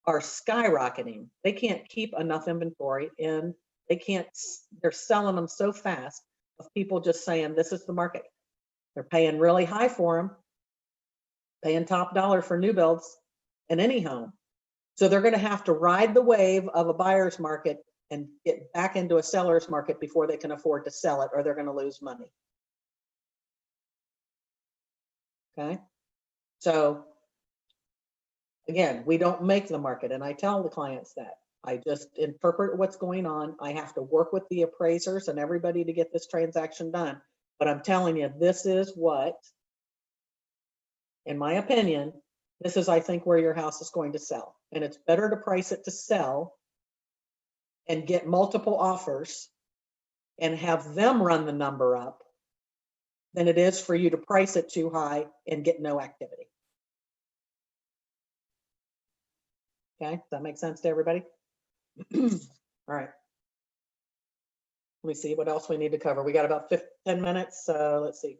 are skyrocketing. They can't keep enough inventory in. They're selling them so fast of people just saying, this is the market. They're paying really high for them, paying top dollar for new builds in any home. So they're going to have to ride the wave of a buyer's market and get back into a seller's market before they can afford to sell it, or they're going to lose money. Okay. So again, we don't make the market. And I tell the clients that. I just interpret what's going on. I have to work with the appraisers and everybody to get this transaction done. But I'm telling you, this is what, in my opinion, this is, I think, where your house is going to sell. And it's better to price it to sell and get multiple offers and have them run the number up than it is for you to price it too high and get no activity. Okay, does that make sense to everybody? All right. Let me see what else we need to cover. We got about 10 minutes. Let's see.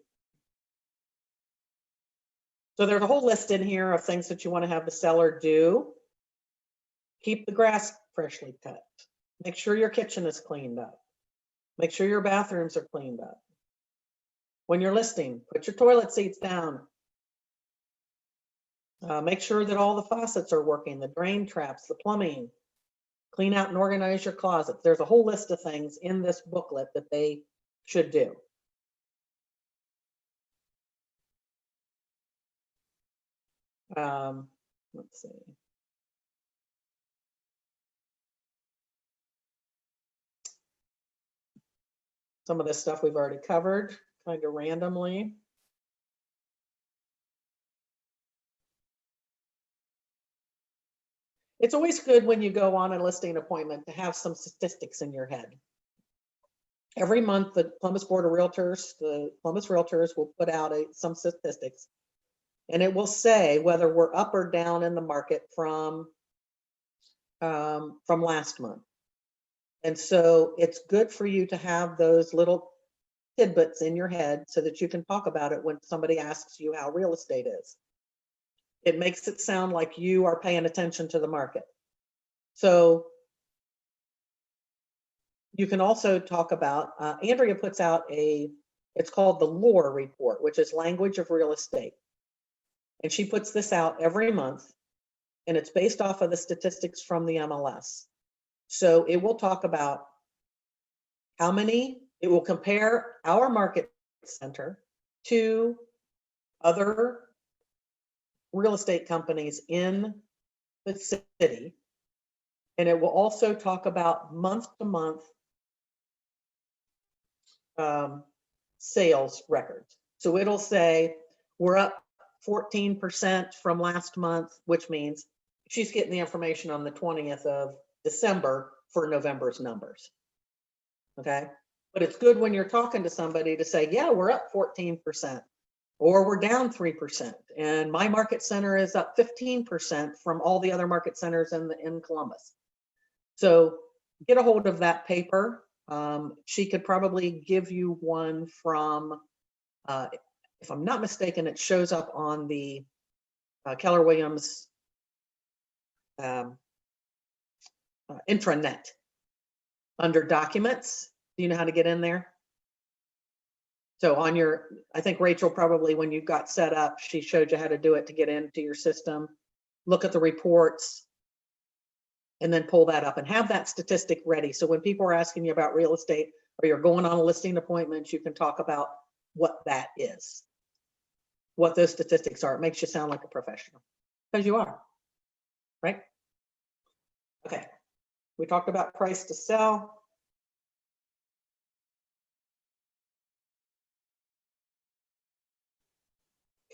So there's a whole list in here of things that you want to have the seller do. Keep the grass freshly cut. Make sure your kitchen is cleaned up. Make sure your bathrooms are cleaned up. When you're listing, put your toilet seats down. Make sure that all the faucets are working, the drain traps, the plumbing. Clean out and organize your closets. There's a whole list of things in this booklet that they should do. Let's see. Some of this stuff we've already covered, kind of randomly. It's always good when you go on a listing appointment to have some statistics in your head. Every month, the Columbus Board of Realtors, the Columbus Realtors will put out some statistics, and it will say whether we're up or down in the market from last month. And so it's good for you to have those little tidbits in your head so that you can talk about it when somebody asks you how real estate is. It makes it sound like you are paying attention to the market. So you can also talk about, Andrea puts out it's called the LORE report, which is Language of Real Estate. And she puts this out every month, and it's based off of the statistics from the MLS. So it will talk about it will compare our market center to other real estate companies in the city. And it will also talk about month-to-month sales records. So it'll say we're up 14% from last month, which means she's getting the information on the 20th of December for November's numbers. Okay. But it's good when you're talking to somebody to say, yeah, we're up 14%, or we're down 3%. And my market center is up 15% from all the other market centers in Columbus. So get a hold of that paper. She could probably give you one from, if I'm not mistaken, it shows up on the Keller Williams intranet under documents. Do you know how to get in there? So on I think Rachel probably, when you got set up, she showed you how to do it to get into your system, look at the reports, and then pull that up and have that statistic ready. So when people are asking you about real estate or you're going on a listing appointment, you can talk about what that is, what those statistics are. It makes you sound like a professional, because you are, right? Okay, we talked about price to sell.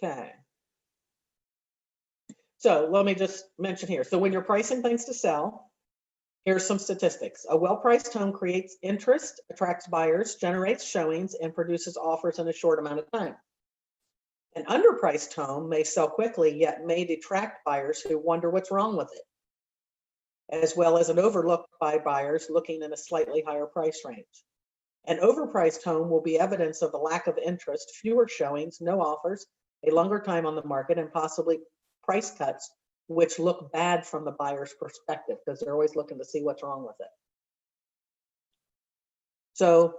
Okay. So let me just mention here. So when you're pricing things to sell, here's some statistics. A well-priced home creates interest, attracts buyers, generates showings, and produces offers in a short amount of time. An underpriced home may sell quickly, yet may detract buyers who wonder what's wrong with it, as well as an overlooked by buyers looking in a slightly higher price range. An overpriced home will be evidence of a lack of interest, fewer showings, no offers, a longer time on the market, and possibly price cuts, which look bad from the buyer's perspective because they're always looking to see what's wrong with it. So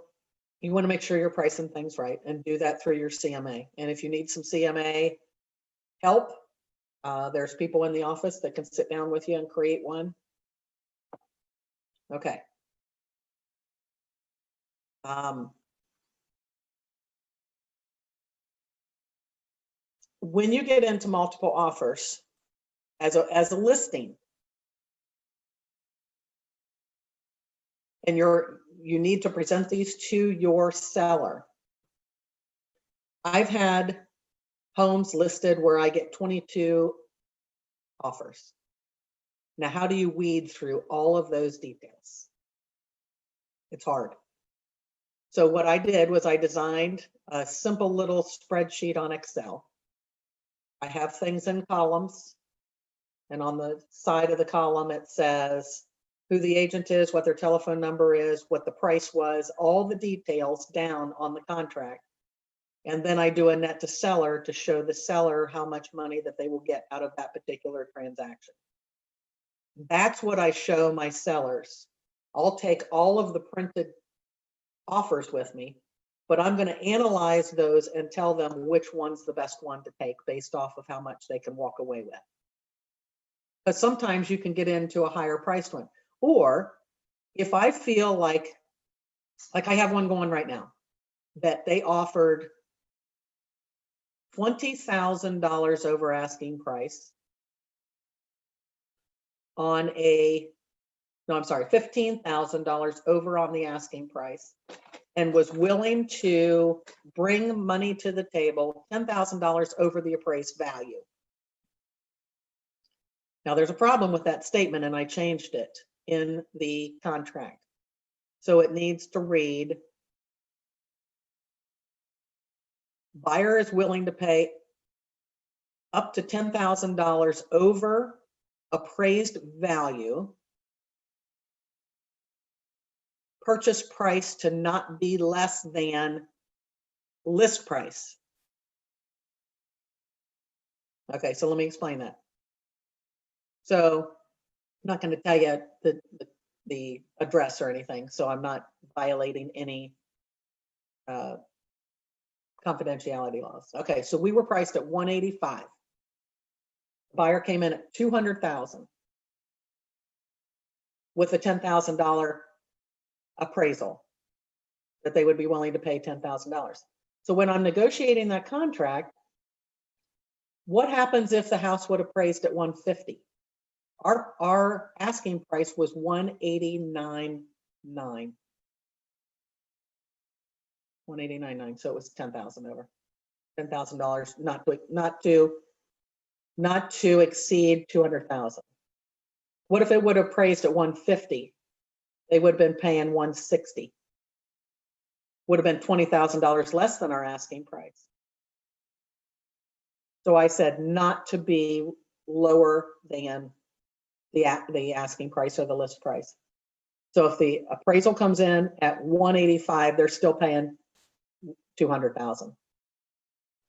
you want to make sure you're pricing things right and do that through your CMA. And if you need some CMA help, there's people in the office that can sit down with you and create one. Okay. When you get into multiple offers as a listing, and you need to present these to your seller. I've had homes listed where I get 22 offers. Now, how do you weed through all of those details? It's hard. So what I did was I designed a simple little spreadsheet on Excel. I have things in columns, and on the side of the column, it says who the agent is, what their telephone number is, what the price was, all the details down on the contract. And then I do a net to seller to show the seller how much money that they will get out of that particular transaction. That's what I show my sellers. I'll take all of the printed offers with me, but I'm going to analyze those and tell them which one's the best one to take based off of how much they can walk away with. Because sometimes you can get into a higher priced one. Or if I feel like I have one going right now that they offered $20,000 over asking price on $15,000 over on the asking price, and was willing to bring money to the table, $10,000 over the appraised value. Now there's a problem with that statement, and I changed it in the contract. So it needs to read, buyer is willing to pay up to $10,000 over appraised value. Purchase price to not be less than list price. Okay, so let me explain that. So I'm not going to tell you the address or anything, so I'm not violating any confidentiality laws. Okay, so we were priced at 185. Buyer came in at 200,000 with a $10,000 appraisal that they would be willing to pay $10,000. So when I'm negotiating that contract, what happens if the house would appraised at 150? Our asking price was 189.9. 189.9, so it was 10,000 over. $10,000 not to exceed 200,000. What if it would have appraised at 150? They would have been paying 160. Would have been $20,000 less than our asking price. So I said not to be lower than the asking price or the list price. So if the appraisal comes in at 185, they're still paying 200,000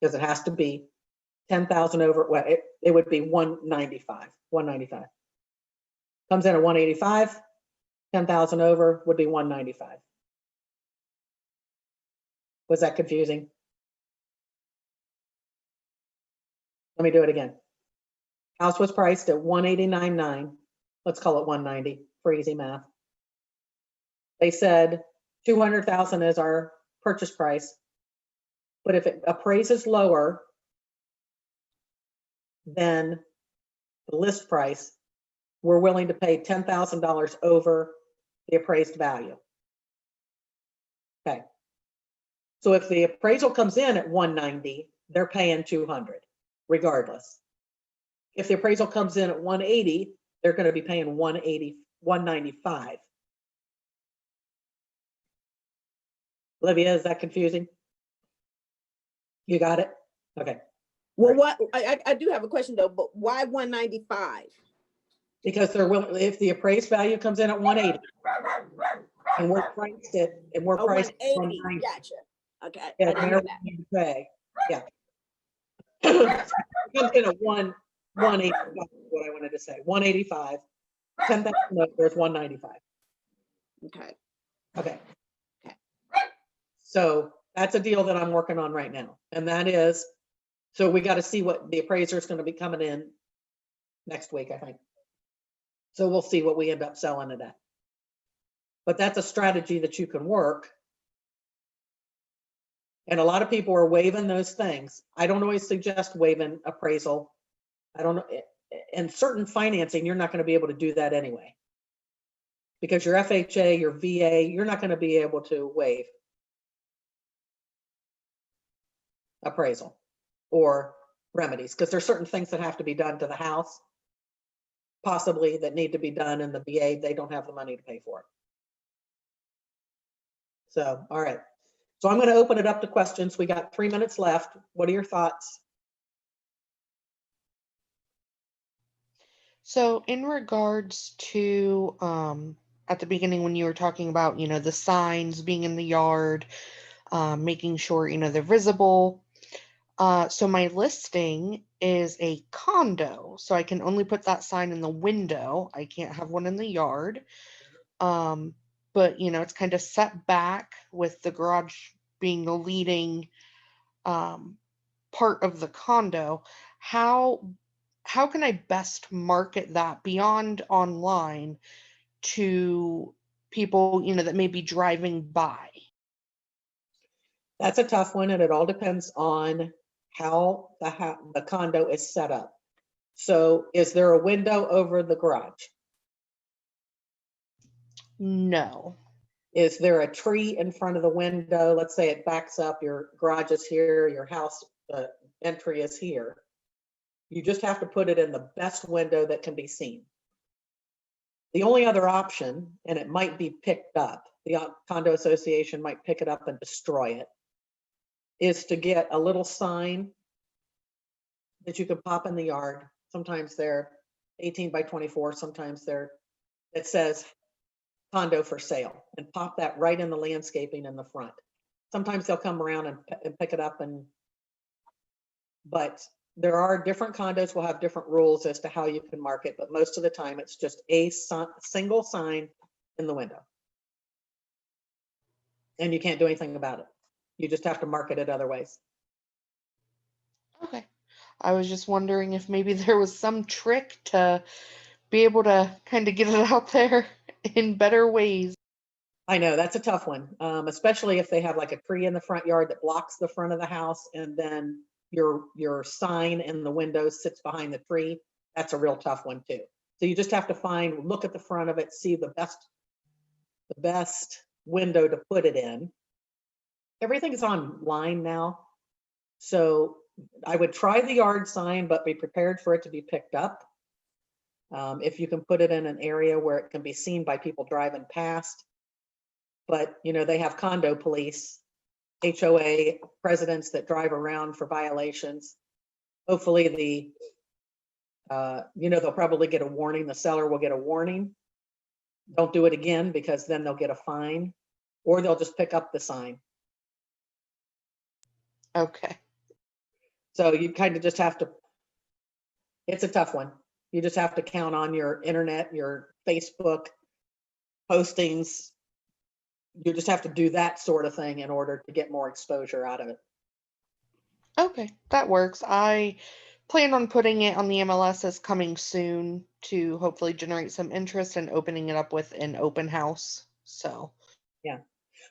because it has to be 10,000 over. Well, it would be 195. 195 comes in at 185. 10,000 over would be 195. Was that confusing? Let me do it again. House was priced at 189.9. Let's call it 190 for easy math. They said 200,000 is our purchase price, but if it appraises lower than the list price, we're willing to pay $10,000 over the appraised value. Okay. So if the appraisal comes in at 190, they're paying 200 regardless. If the appraisal comes in at 180, they're going to be paying 195. Olivia, is that confusing? You got it? Okay. Well, what I do have a question though, but why 195? Because they're willing, if the appraised value comes in at 180 and we're priced at, Oh, priced at 180. 190. Gotcha. Okay. Yeah, I didn't they're know that. willing to pay. Yeah. It comes in at 185, what I wanted to say, 185, 10,000 there's 195. Okay. Okay. Okay. So that's a deal that I'm working on right now. And that is, so we got to see what the appraiser is going to be coming in next week, I think. So we'll see what we end up selling it at. But that's a strategy that you can work. And a lot of people are waiving those things. I don't always suggest waiving appraisal. I don't know. In certain financing, you're not going to be able to do that anyway. Because your FHA, your VA, you're not going to be able to waive appraisal or remedies, because there's certain things that have to be done to the house, possibly that need to be done in the VA. They don't have the money to pay for it. So, all right. So I'm going to open it up to questions. We got 3 minutes left. What are your thoughts? So in regards to at the beginning when you were talking about, the signs being in the yard, making sure, they're visible. So my listing is a condo, so I can only put that sign in the window. I can't have one in the yard. But, it's kind of set back with the garage being the leading part of the condo, how can I best market that beyond online to people, that may be driving by? That's a tough one, and it all depends on how the condo is set up. So is there a window over the garage? No. Is there a tree in front of the window? Let's say it backs up, your garage is here, your house entry is here. You just have to put it in the best window that can be seen. The only other option, and it might be picked up, the condo association might pick it up and destroy it, is to get a little sign that you can pop in the yard. Sometimes they're 18 by 24, sometimes it says condo for sale, and pop that right in the landscaping in the front. Sometimes they'll come around and pick it up, but there are different condos will have different rules as to how you can market, but most of the time it's just a single sign in the window. And you can't do anything about it. You just have to market it other ways. Okay. I was just wondering if maybe there was some trick to be able to kind of get it out there in better ways. I know that's a tough one, especially if they have like a tree in the front yard that blocks the front of the house, and then your sign in the window sits behind the tree. That's a real tough one too. So you just have to look at the front of it, see the best window to put it in. Everything is online now, so I would try the yard sign, but be prepared for it to be picked up. If you can put it in an area where it can be seen by people driving past. But, they have condo police, HOA presidents that drive around for violations. Hopefully they'll probably get a warning. The seller will get a warning. Don't do it again, because then they'll get a fine, or they'll just pick up the sign. Okay. So you kind of just have to, it's a tough one. You just have to count on your internet, your Facebook postings. You just have to do that sort of thing in order to get more exposure out of it. Okay, that works. I plan on putting it on the MLS as coming soon to hopefully generate some interest and opening it up with an open house. So, yeah.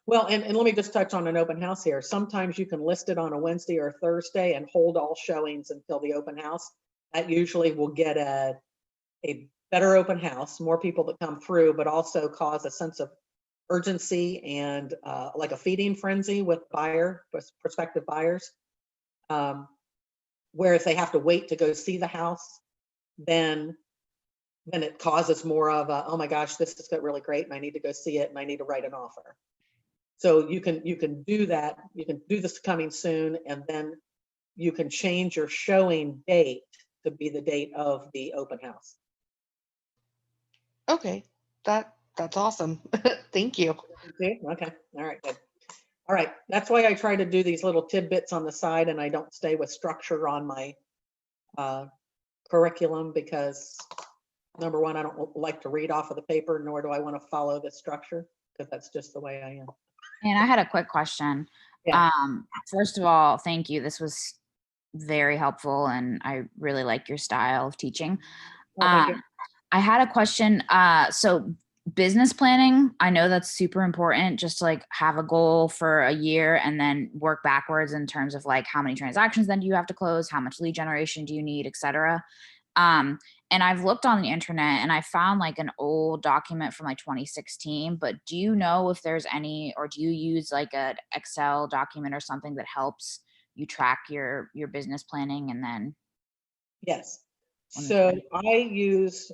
Well, and let me just touch on an open house here. Sometimes you can list it on a Wednesday or Thursday and hold all showings until the open house. That usually will get a better open house, more people that come through, but also cause a sense of urgency and like a feeding frenzy with prospective buyers. Where if they have to wait to go see the house, then it causes more of a, oh my gosh, this is really great, and I need to go see it, and I need to write an offer. So you can do that. You can do this coming soon, and then you can change your showing date to be the date of the open house. okay, that's awesome. Thank you. Okay. All right. Good. All right. That's why I try to do these little tidbits on the side, and I don't stay with structure on my curriculum, because number one, I don't like to read off of the paper, nor do I want to follow the structure, because that's just the way I am. And I had a quick question. Yeah. First of all, thank you. This was very helpful, and I really like your style of teaching. Thank you. I had a question. So business planning, I know that's super important, just to like have a goal for a year and then work backwards in terms of like how many transactions then do you have to close, how much lead generation do you need, etc. And I've looked on the internet and I found like an old document from like 2016, but do you know if there's any, or do you use like an Excel document or something that helps you track your business planning? And then Yes. So I use,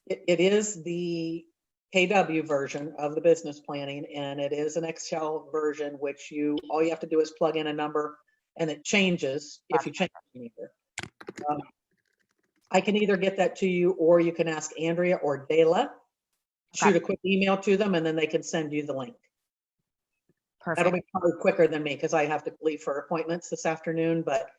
it is the KW version of the business planning, and it is an Excel version, which all you have to do is plug in a number, and it changes if you change it. I can either get that to you, or you can ask Andrea or Dela. Shoot a quick email to them, and then they can send you the link. Perfect. That'll be probably quicker than me, because I have to leave for appointments this afternoon, but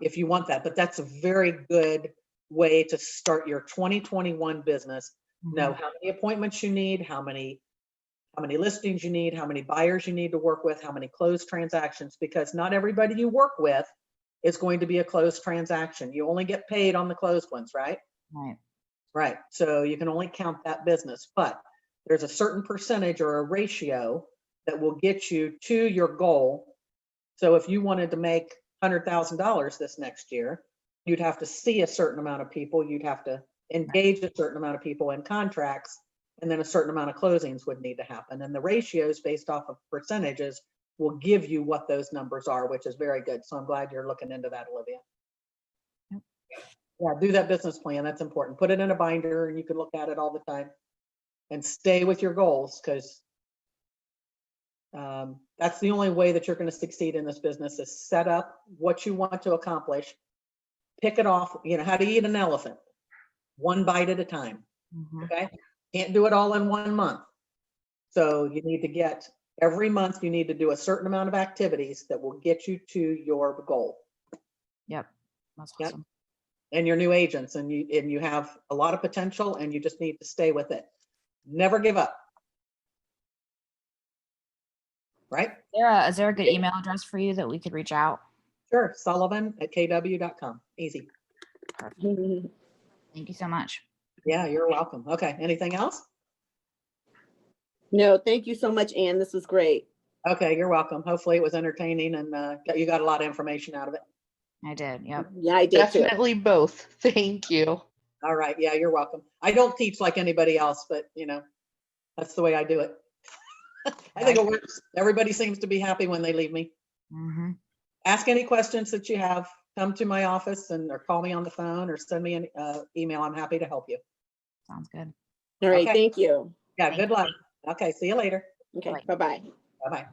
if you want that. But that's a very good way to start your 2021 business. Know how many appointments you need, how many how many listings you need, how many buyers you need to work with, how many closed transactions, because not everybody you work with is going to be a closed transaction. You only get paid on the closed ones, right? Right. Right. So you can only count that business, but there's a certain percentage or a ratio that will get you to your goal. So if you wanted to make $100,000 this next year, you'd have to see a certain amount of people, you'd have to engage a certain amount of people in contracts, and then a certain amount of closings would need to happen. And the ratios based off of percentages will give you what those numbers are, which is very good. So I'm glad you're looking into that, Olivia. Yep. Yeah, do that business plan. That's important. Put it in a binder and you can look at it all the time and stay with your goals, because that's the only way that you're going to succeed in this business, is set up what you want to accomplish, pick it off, how to eat an elephant, one bite at a time. Mhm. Okay. Can't do it all in 1 month. So you need to get, every month you need to do a certain amount of activities that will get you to your goal. Yep. That's Yep. awesome. And your new agents, and you have a lot of potential, and you just need to stay with it. Never give up. Right? Is there a good email address for you that we could reach out? Sure. Sullivan@kw.com. Easy. Thank you so much. Yeah, you're welcome. Okay. Anything else? No, thank you so much, Ann. This was great. Okay, you're welcome. Hopefully it was entertaining and you got a lot of information out of it. I did. Yep. Yeah, I did too. Definitely both. Thank you. All right. Yeah, you're welcome. I don't teach like anybody else, but that's the way I do it. I think it works. Everybody seems to be happy when they leave me. Mm-hmm. Ask any questions that you have. Come to my office or call me on the phone or send me an email. I'm happy to help you. Sounds good. All right, Okay. thank you. Yeah, good luck. Okay, see you later. Okay, Bye. bye-bye. Bye-bye.